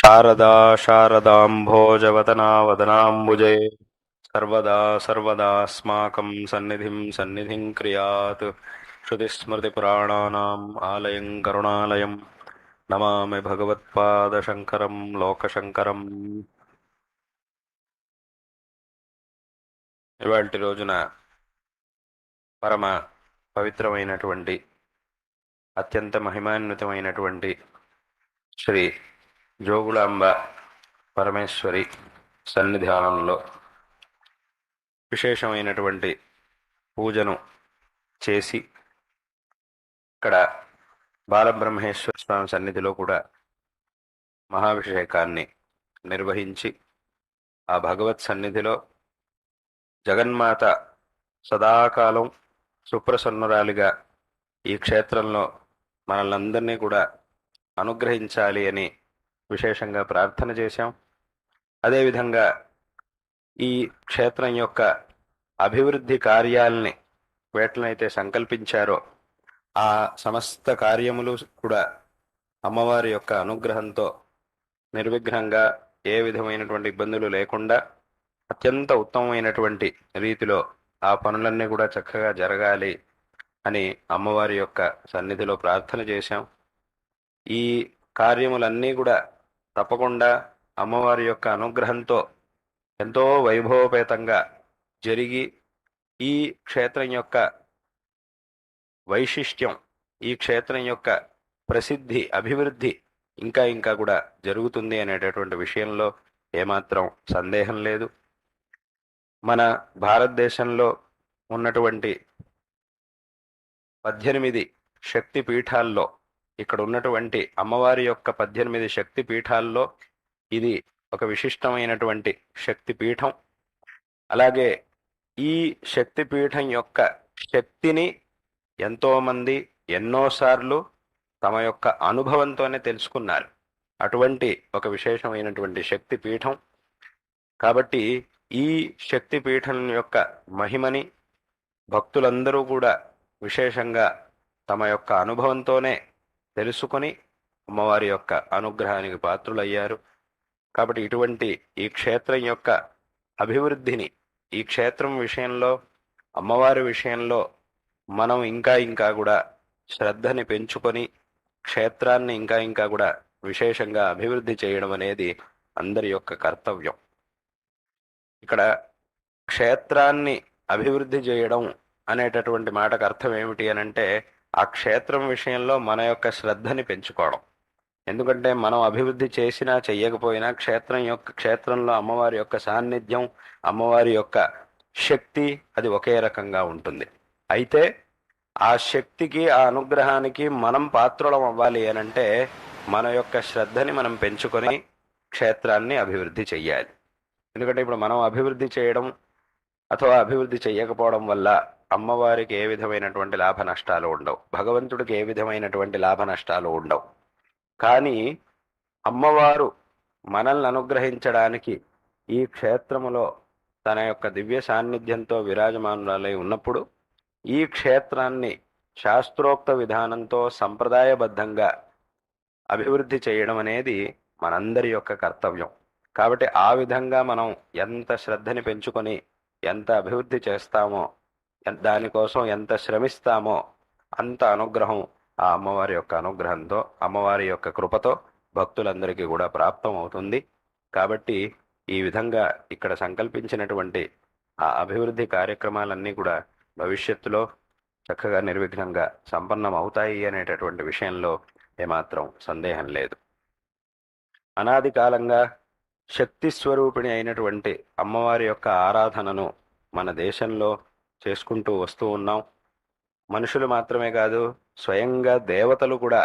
శారదా శారదాంభోజవదనావదనాంబుజే సర్వదా సర్వదాస్మాకం సన్నిధిం క్రియాత్. శృతిస్మృతిపురాణానాం ఆలయం కరుణాలయం నమామి భగవత్పాదశంకరం లోకశంకరం. ఇవాల్టి రోజున పరమ పవిత్రమైనటువంటి అత్యంత మహిమాన్వితమైనటువంటి శ్రీ జోగులాంబ పరమేశ్వరి సన్నిధానంలో విశేషమైనటువంటి పూజను చేసి ఇక్కడ బాలబ్రహ్మేశ్వర స్వామి సన్నిధిలో కూడా మహాభిషేకాన్ని నిర్వహించి ఆ భగవత్ సన్నిధిలో జగన్మాత సదాకాలం సుప్రసన్నురాలిగా ఈ క్షేత్రంలో మనల్నందరినీ కూడా అనుగ్రహించాలి అని విశేషంగా ప్రార్థన చేశాం. అదేవిధంగా ఈ క్షేత్రం యొక్క అభివృద్ధి కార్యాలని వేటనైతే సంకల్పించారో ఆ సమస్త కార్యములు కూడా అమ్మవారి యొక్క అనుగ్రహంతో నిర్విఘ్నంగా ఏ విధమైనటువంటి ఇబ్బందులు లేకుండా అత్యంత ఉత్తమమైనటువంటి రీతిలో ఆ పనులన్నీ కూడా చక్కగా జరగాలి అని అమ్మవారి యొక్క సన్నిధిలో ప్రార్థన చేశాం. ఈ కార్యములన్నీ కూడా తప్పకుండా అమ్మవారి యొక్క అనుగ్రహంతో ఎంతో వైభవపేతంగా జరిగి ఈ క్షేత్రం యొక్క వైశిష్ట్యం, ఈ క్షేత్రం యొక్క ప్రసిద్ధి, అభివృద్ధి ఇంకా ఇంకా కూడా జరుగుతుంది అనేటటువంటి విషయంలో ఏమాత్రం సందేహం లేదు. మన భారతదేశంలో ఉన్నటువంటి 18 శక్తి పీఠాల్లో ఇక్కడ ఉన్నటువంటి అమ్మవారి యొక్క 18 శక్తి పీఠాల్లో ఇది ఒక విశిష్టమైనటువంటి శక్తి పీఠం. అలాగే ఈ శక్తి పీఠం యొక్క శక్తిని ఎంతోమంది ఎన్నోసార్లు తమ యొక్క అనుభవంతోనే తెలుసుకున్నారు. అటువంటి ఒక విశేషమైనటువంటి శక్తి పీఠం కాబట్టి ఈ శక్తి పీఠం యొక్క మహిమని భక్తులందరూ కూడా విశేషంగా తమ యొక్క అనుభవంతోనే తెలుసుకొని అమ్మవారి యొక్క అనుగ్రహానికి పాత్రులయ్యారు. కాబట్టి ఇటువంటి ఈ క్షేత్రం యొక్క అభివృద్ధిని, ఈ క్షేత్రం విషయంలో, అమ్మవారి విషయంలో మనం ఇంకా ఇంకా కూడా శ్రద్ధని పెంచుకొని క్షేత్రాన్ని ఇంకా ఇంకా కూడా విశేషంగా అభివృద్ధి చేయడం అనేది అందరి యొక్క కర్తవ్యం. ఇక్కడ క్షేత్రాన్ని అభివృద్ధి చేయడం అనేటటువంటి మాటకు అర్థం ఏమిటి అని అంటే ఆ క్షేత్రం విషయంలో మన యొక్క శ్రద్ధని పెంచుకోవడం. ఎందుకంటే మనం అభివృద్ధి చేసినా చెయ్యకపోయినా క్షేత్రంలో అమ్మవారి యొక్క సాన్నిధ్యం, అమ్మవారి యొక్క శక్తి అది ఒకే రకంగా ఉంటుంది. అయితే ఆ శక్తికి, ఆ అనుగ్రహానికి మనం పాత్రులం అవ్వాలి అనంటే మన యొక్క శ్రద్ధని మనం పెంచుకొని క్షేత్రాన్ని అభివృద్ధి చెయ్యాలి. ఎందుకంటే ఇప్పుడు మనం అభివృద్ధి చేయడం అథవా అభివృద్ధి చెయ్యకపోవడం వల్ల అమ్మవారికి ఏ విధమైనటువంటి లాభ నష్టాలు ఉండవు, భగవంతుడికి ఏ విధమైనటువంటి లాభ నష్టాలు ఉండవు. కానీ అమ్మవారు మనల్ని అనుగ్రహించడానికి ఈ క్షేత్రములో తన యొక్క దివ్య సాన్నిధ్యంతో విరాజమానురాలై ఉన్నప్పుడు ఈ క్షేత్రాన్ని శాస్త్రోక్త విధానంతో సంప్రదాయబద్ధంగా అభివృద్ధి చేయడం అనేది మనందరి యొక్క కర్తవ్యం. కాబట్టి ఆ విధంగా మనం ఎంత శ్రద్ధని పెంచుకొని ఎంత అభివృద్ధి చేస్తామో, దానికోసం ఎంత శ్రమిస్తామో అంత అనుగ్రహం ఆ అమ్మవారి యొక్క అనుగ్రహంతో, అమ్మవారి యొక్క కృపతో భక్తులందరికీ కూడా ప్రాప్తం అవుతుంది. కాబట్టి ఈ విధంగా ఇక్కడ సంకల్పించినటువంటి ఆ అభివృద్ధి కార్యక్రమాలన్నీ కూడా భవిష్యత్తులో చక్కగా నిర్విఘ్నంగా సంపన్నం అవుతాయి అనేటటువంటి విషయంలో ఏమాత్రం సందేహం లేదు. అనాది కాలంగా శక్తి స్వరూపిణి అయినటువంటి అమ్మవారి యొక్క ఆరాధనను మన దేశంలో చేసుకుంటూ వస్తూ ఉన్నాం. మనుషులు మాత్రమే కాదు, స్వయంగా దేవతలు కూడా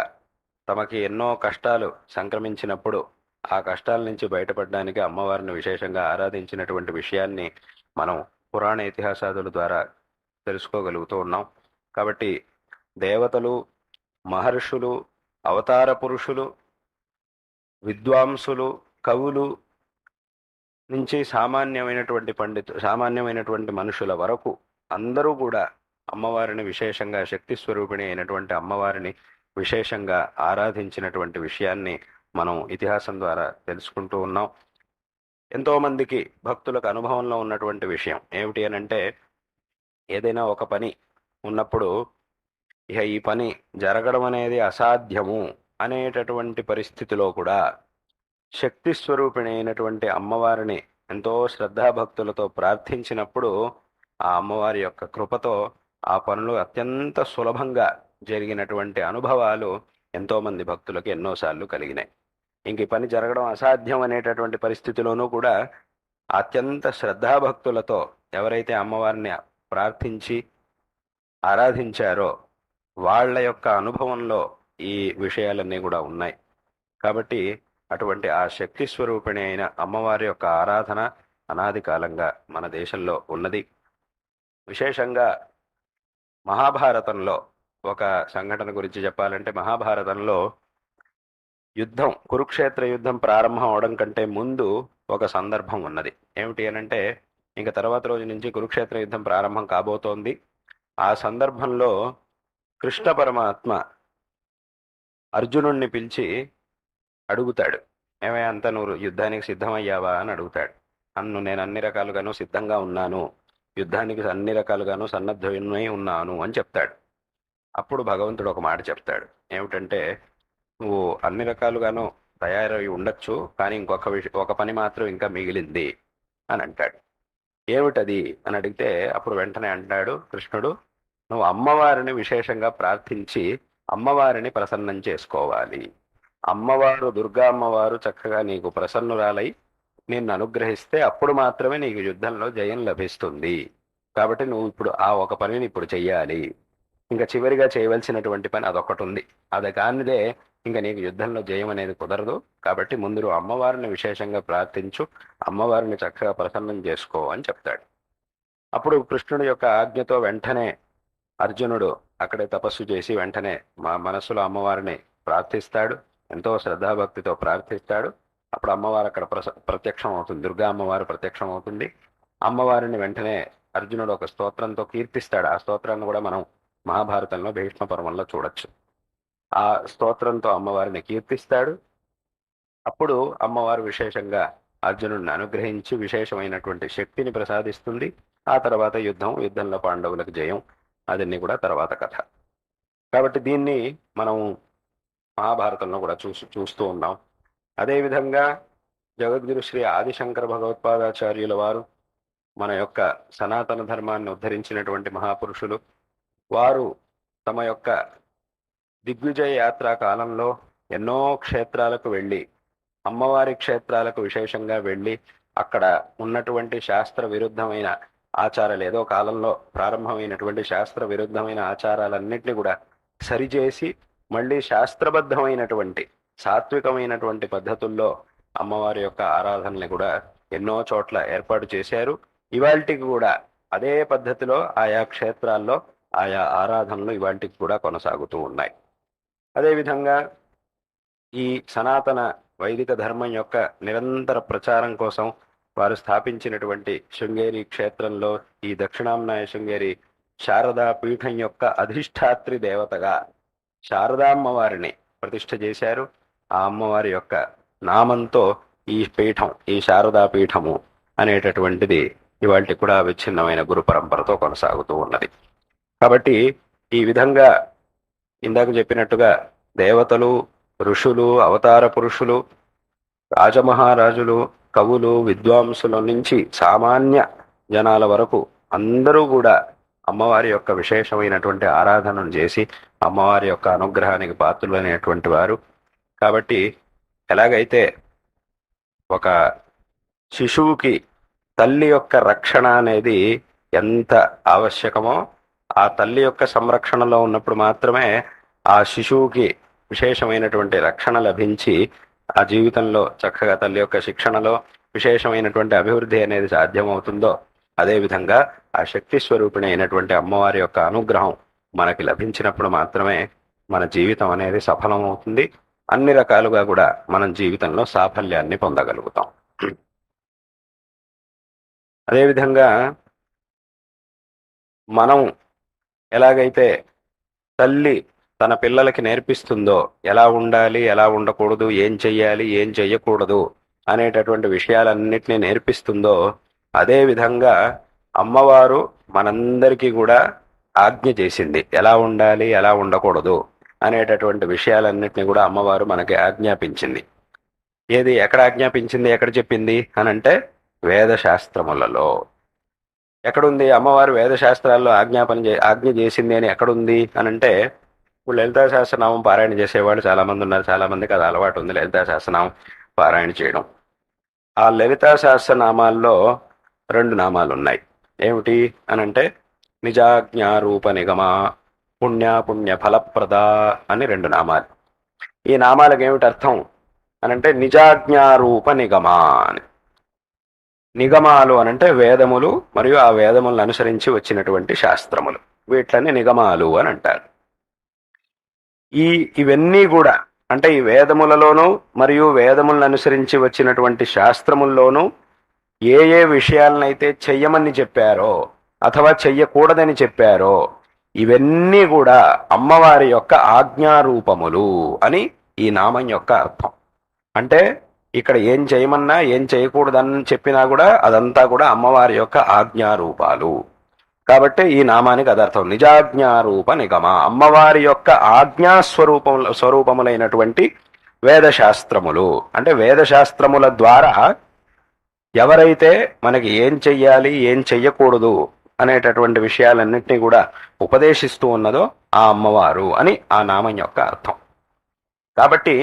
తమకి ఎన్నో కష్టాలు సంక్రమించినప్పుడు ఆ కష్టాల నుంచి బయటపడడానికి అమ్మవారిని విశేషంగా ఆరాధించినటువంటి విషయాన్ని మనం పురాణ ఇతిహాసాదుల ద్వారా తెలుసుకోగలుగుతూ ఉన్నాం. కాబట్టి దేవతలు, మహర్షులు, అవతార పురుషులు, విద్వాంసులు, కవులు నుంచి సామాన్యమైనటువంటి మనుషుల వరకు అందరూ కూడా అమ్మవారిని విశేషంగా, శక్తి స్వరూపిణి అయినటువంటి అమ్మవారిని విశేషంగా ఆరాధించినటువంటి విషయాన్ని మనం ఇతిహాసం ద్వారా తెలుసుకుంటూ ఉన్నాం. ఎంతో మందికి భక్తులకు అనుభవంలో ఉన్నటువంటి విషయం ఏమిటి అని అంటే, ఏదైనా ఒక పని ఉన్నప్పుడు ఇక ఈ పని జరగడం అనేది అసాధ్యము అనేటటువంటి పరిస్థితిలో కూడా శక్తి స్వరూపిణి అయినటువంటి అమ్మవారిని ఎంతో శ్రద్ధాభక్తులతో ప్రార్థించినప్పుడు ఆ అమ్మవారి యొక్క కృపతో ఆ పనులు అత్యంత సులభంగా జరిగినటువంటి అనుభవాలు ఎంతో మంది భక్తులకు ఎన్నోసార్లు కలిగినాయి. ఇంక ఈ పని జరగడం అసాధ్యం అనేటటువంటి పరిస్థితిలోనూ కూడా అత్యంత శ్రద్ధాభక్తులతో ఎవరైతే అమ్మవారిని ప్రార్థించి ఆరాధించారో వాళ్ళ యొక్క అనుభవంలో ఈ విషయాలన్నీ కూడా ఉన్నాయి. కాబట్టి అటువంటి ఆ శక్తి స్వరూపిణి అయిన అమ్మవారి యొక్క ఆరాధన అనాది కాలంగా మన దేశంలో ఉన్నది. విశేషంగా మహాభారతంలో ఒక సంఘటన గురించి చెప్పాలంటే, మహాభారతంలో యుద్ధం, కురుక్షేత్ర యుద్ధం ప్రారంభం అవడం కంటే ముందు ఒక సందర్భం ఉన్నది. ఏమిటి అనంటే, ఇంక తర్వాత రోజు నుంచి కురుక్షేత్ర యుద్ధం ప్రారంభం కాబోతోంది. ఆ సందర్భంలో కృష్ణ పరమాత్మ అర్జునుణ్ణి పిలిచి అడుగుతాడు, ఏమయ్య అంత నువ్వు యుద్ధానికి సిద్ధమయ్యావా అని అడుగుతాడు. నేను అన్ని రకాలుగాను సిద్ధంగా ఉన్నాను, యుద్ధానికి అన్ని రకాలుగాను సన్నద్ధమై ఉన్నాను అని చెప్తాడు. అప్పుడు భగవంతుడు ఒక మాట చెప్తాడు. ఏమిటంటే, నువ్వు అన్ని రకాలుగాను తయారై ఉండొచ్చు, కానీ ఒక పని మాత్రం ఇంకా మిగిలింది అని అంటాడు. ఏమిటది అని అడిగితే అప్పుడు వెంటనే అంటాడు కృష్ణుడు, నువ్వు అమ్మవారిని విశేషంగా ప్రార్థించి అమ్మవారిని ప్రసన్నం చేసుకోవాలి. అమ్మవారు, దుర్గా అమ్మవారు చక్కగా నీకు ప్రసన్నురాలై నిన్ను అనుగ్రహిస్తే అప్పుడు మాత్రమే నీకు యుద్ధంలో జయం లభిస్తుంది. కాబట్టి నువ్వు ఇప్పుడు ఆ ఒక పనిని ఇప్పుడు చెయ్యాలి. ఇంకా చివరిగా చేయవలసినటువంటి పని అదొకటి ఉంది. అది కానిదే ఇంకా నీకు యుద్ధంలో జయం అనేది కుదరదు. కాబట్టి ముందు అమ్మవారిని విశేషంగా ప్రార్థించు, అమ్మవారిని చక్కగా ప్రసన్నం చేసుకో అని చెప్తాడు. అప్పుడు కృష్ణుడి యొక్క ఆజ్ఞతో వెంటనే అర్జునుడు అక్కడే తపస్సు చేసి వెంటనే మనస్సులో అమ్మవారిని ప్రార్థిస్తాడు. ఎంతో శ్రద్ధాభక్తితో ప్రార్థిస్తాడు. అప్పుడు అమ్మవారు అక్కడ ప్రత్యక్షం అవుతుంది. దుర్గా అమ్మవారు ప్రత్యక్షం అవుతుంది. అమ్మవారిని వెంటనే అర్జునుడు ఒక స్తోత్రంతో కీర్తిస్తాడు. ఆ స్తోత్రాన్ని కూడా మనం మహాభారతంలో భీష్మ పర్వంలో చూడొచ్చు. ఆ స్తోత్రంతో అమ్మవారిని కీర్తిస్తాడు. అప్పుడు అమ్మవారు విశేషంగా అర్జునుడిని అనుగ్రహించి విశేషమైనటువంటి శక్తిని ప్రసాదిస్తుంది. ఆ తర్వాత యుద్ధంలో పాండవులకు జయం, అదన్నీ కూడా తర్వాత కథ. కాబట్టి దీన్ని మనం మహాభారతంలో కూడా చూస్తూ ఉన్నాం. అదేవిధంగా జగద్గురు శ్రీ ఆదిశంకర భగవత్పాదాచార్యుల వారు, మన యొక్క సనాతన ధర్మాన్ని ఉద్ధరించినటువంటి మహాపురుషులు, వారు తమ యొక్క దిగ్విజయ యాత్రా కాలంలో ఎన్నో క్షేత్రాలకు వెళ్ళి, అమ్మవారి క్షేత్రాలకు విశేషంగా వెళ్ళి అక్కడ ఉన్నటువంటి శాస్త్ర విరుద్ధమైన ఆచారాలు, ఏదో కాలంలో ప్రారంభమైనటువంటి శాస్త్ర విరుద్ధమైన ఆచారాలన్నింటినీ కూడా సరిచేసి మళ్ళీ శాస్త్రబద్ధమైనటువంటి సాత్వికమైనటువంటి పద్ధతుల్లో అమ్మవారి యొక్క ఆరాధనని కూడా ఎన్నో చోట్ల ఏర్పాటు చేశారు. ఇవాళకి కూడా అదే పద్ధతిలో ఆయా క్షేత్రాల్లో ఆయా ఆరాధనలు ఇవాళకి కూడా కొనసాగుతూ ఉన్నాయి. అదేవిధంగా ఈ సనాతన వైదిక ధర్మం యొక్క నిరంతర ప్రచారం కోసం వారు స్థాపించినటువంటి శృంగేరి క్షేత్రంలో ఈ దక్షిణాంనాయ శృంగేరి శారదా పీఠం యొక్క అధిష్టాత్రి దేవతగా శారదామ్మవారిని ప్రతిష్ఠ చేశారు. ఆ అమ్మవారి యొక్క నామంతో ఈ పీఠం, ఈ శారదా పీఠము అనేటటువంటిది ఇవాళకి కూడా విచ్ఛిన్నమైన గురు పరంపరతో కొనసాగుతూ ఉన్నది. కాబట్టి ఈ విధంగా ఇందాక చెప్పినట్టుగా దేవతలు, ఋషులు, అవతార పురుషులు, రాజమహారాజులు, కవులు, విద్వాంసుల నుంచి సామాన్య జనాల వరకు అందరూ కూడా అమ్మవారి యొక్క విశేషమైనటువంటి ఆరాధనను చేసి అమ్మవారి యొక్క అనుగ్రహానికి పాత్రులైనటువంటి వారు. కాబట్టి ఎలాగైతే ఒక శిశువుకి తల్లి యొక్క రక్షణ అనేది ఎంత ఆవశ్యకమో, ఆ తల్లి యొక్క సంరక్షణలో ఉన్నప్పుడు మాత్రమే ఆ శిశువుకి విశేషమైనటువంటి రక్షణ లభించి ఆ జీవితంలో చక్కగా తల్లి యొక్క శిక్షణలో విశేషమైనటువంటి అభివృద్ధి అనేది సాధ్యమవుతుందో, అదేవిధంగా ఆ శక్తి స్వరూపిణి అయినటువంటి అమ్మవారి యొక్క అనుగ్రహం మనకి లభించినప్పుడు మాత్రమే మన జీవితం అనేది సఫలమవుతుంది. అన్ని రకాలుగా కూడా మనం జీవితంలో సాఫల్యాన్ని పొందగలుగుతాం. అదేవిధంగా మనం ఎలాగైతే తల్లి తన పిల్లలకి నేర్పిస్తుందో, ఎలా ఉండాలి, ఎలా ఉండకూడదు, ఏం చెయ్యాలి, ఏం చెయ్యకూడదు అనేటటువంటి విషయాలన్నిటినీ నేర్పిస్తుందో, అదే విధంగా అమ్మవారు మనందరికీ కూడా ఆజ్ఞ చేసింది, ఎలా ఉండాలి, ఎలా ఉండకూడదు అనేటటువంటి విషయాలన్నిటినీ కూడా అమ్మవారు మనకి ఆజ్ఞాపించింది. ఏది ఎక్కడ ఆజ్ఞాపించింది, ఎక్కడ చెప్పింది అనంటే వేదశాస్త్రములలో. ఎక్కడుంది అమ్మవారు వేదశాస్త్రాల్లో ఆజ్ఞ చేసింది అని ఎక్కడుంది అనంటే, ఇప్పుడు లలితా సహస్రనామం పారాయణ చేసేవాళ్ళు చాలా మంది ఉన్నారు. చాలా మందికి అది అలవాటు ఉంది లలితా సహస్రనామం పారాయణ చేయడం. ఆ లలితా సహస్రనామాల్లో 2 నామాలు ఉన్నాయి. ఏమిటి అనంటే నిజాజ్ఞారూప నిగమ, పుణ్య ఫలప్రద అని 2 నామాలు. ఈ నామాలకు ఏమిటి అర్థం అనంటే నిజాజ్ఞారూప నిగమ అని. నిగమాలు అనంటే వేదములు మరియు ఆ వేదములను అనుసరించి వచ్చినటువంటి శాస్త్రములు, వీటిని నిగమాలు అని అంటారు. ఇవన్నీ కూడా అంటే ఈ వేదములలోనూ మరియు వేదములను అనుసరించి వచ్చినటువంటి శాస్త్రముల్లోనూ ఏ ఏ విషయాలనైతే చెయ్యమని చెప్పారో అథవా చెయ్యకూడదని చెప్పారో ఇవన్నీ కూడా అమ్మవారి యొక్క ఆజ్ఞారూపములు అని ఈ నామం యొక్క అర్థం. అంటే ఇక్కడ ఏం చేయమన్నా ఏం చేయకూడదని చెప్పినా కూడా అదంతా కూడా అమ్మవారి యొక్క ఆజ్ఞారూపాలు. కాబట్టి ఈ నామానికి అదర్థం నిజాజ్ఞారూప నిగమ, అమ్మవారి యొక్క స్వరూపములైనటువంటి వేదశాస్త్రములు. అంటే వేదశాస్త్రముల ద్వారా ఎవరైతే మనకి ఏం చెయ్యాలి, ఏం చెయ్యకూడదు అనేటటువంటి విషయాలన్నింటినీ కూడా ఉపదేశిస్తూ ఉన్నదో ఆ అమ్మవారు అని ఆ నామం యొక్క అర్థం. కాబట్టి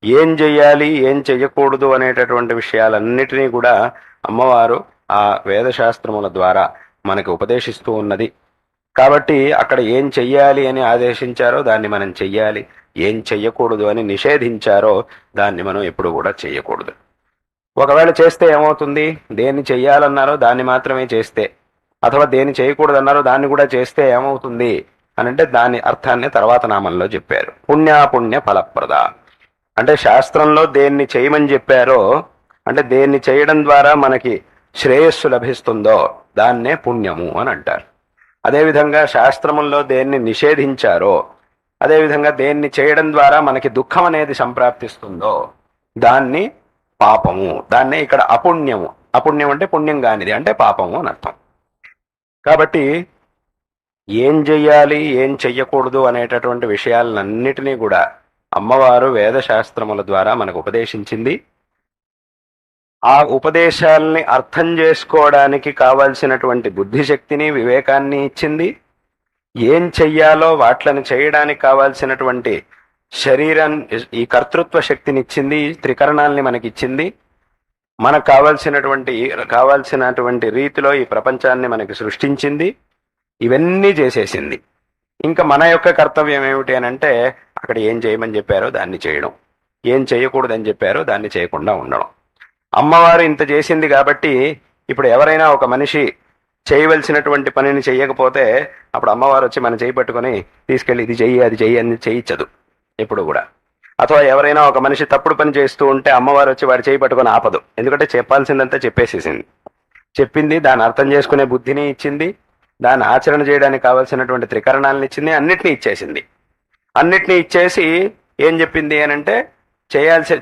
ఏం చెయ్యాలి, ఏం చెయ్యకూడదు అనేటటువంటి విషయాలన్నిటినీ కూడా అమ్మవారు ఆ వేదశాస్త్రముల ద్వారా మనకి ఉపదేశిస్తూ ఉన్నది. కాబట్టి అక్కడ ఏం చెయ్యాలి అని ఆదేశించారో దాన్ని మనం చెయ్యాలి, ఏం చెయ్యకూడదు అని నిషేధించారో దాన్ని మనం ఎప్పుడు కూడా చెయ్యకూడదు. ఒకవేళ చేస్తే ఏమవుతుంది, దేన్ని చెయ్యాలన్నారో దాన్ని మాత్రమే చేస్తే అథవా దేన్ని చేయకూడదన్నారో దాన్ని కూడా చేస్తే ఏమవుతుంది అనంటే దాని అర్థాన్ని తర్వాత నామంలో చెప్పారు. పుణ్య ఫలప్రద అంటే శాస్త్రంలో దేన్ని చేయమని చెప్పారో అంటే దేన్ని చేయడం ద్వారా మనకి శ్రేయస్సు లభిస్తుందో దాన్నే పుణ్యము అని అంటారు. అదేవిధంగా శాస్త్రముల్లో దేన్ని నిషేధించారో, అదేవిధంగా దేన్ని చేయడం ద్వారా మనకి దుఃఖం అనేది సంప్రాప్తిస్తుందో దాన్ని పాపము, దాన్నే ఇక్కడ అపుణ్యము. అపుణ్యం అంటే పుణ్యం కానిది అంటే పాపము అని అర్థం. కాబట్టి ఏం చెయ్యాలి, ఏం చెయ్యకూడదు అనేటటువంటి విషయాలన్నిటినీ కూడా అమ్మవారు వేదశాస్త్రముల ద్వారా మనకు ఉపదేశించింది. ఆ ఉపదేశాలని అర్థం చేసుకోవడానికి కావలసినటువంటి బుద్ధిశక్తిని, వివేకాన్ని ఇచ్చింది. ఏం చెయ్యాలో వాట్లను చేయడానికి కావాల్సినటువంటి ఈ కర్తృత్వ శక్తిని ఇచ్చింది, త్రికరణాలని మనకిచ్చింది. మనకు కావాల్సినటువంటి రీతిలో ఈ ప్రపంచాన్ని మనకి సృష్టించింది. ఇవన్నీ చేసేసింది. ఇంకా మన యొక్క కర్తవ్యం ఏమిటి అని అంటే అక్కడ ఏం చేయమని చెప్పారో దాన్ని చేయడం, ఏం చేయకూడదని చెప్పారో దాన్ని చేయకుండా ఉండడం. అమ్మవారు ఇంత చేసింది కాబట్టి ఇప్పుడు ఎవరైనా ఒక మనిషి చేయవలసినటువంటి పనిని చెయ్యకపోతే అప్పుడు అమ్మవారు వచ్చి మన చేయి పట్టుకొని తీసుకెళ్ళి ఇది చెయ్యి, అది చెయ్యి అని చేయించదు ఎప్పుడు కూడా. అథవా ఎవరైనా ఒక మనిషి తప్పుడు పని చేస్తూ ఉంటే అమ్మవారు వచ్చి వాడి చేయి పట్టుకొని ఆపదు. ఎందుకంటే చెప్పాల్సిందంతా చెప్పేసేసింది. చెప్పింది, దాన్ని అర్థం చేసుకునే బుద్ధిని ఇచ్చింది, దాన్ని ఆచరణ చేయడానికి కావాల్సినటువంటి త్రికరణాలను ఇచ్చింది, అన్నిటినీ ఇచ్చేసింది. అన్నిటినీ ఇచ్చేసి ఏం చెప్పింది అని అంటే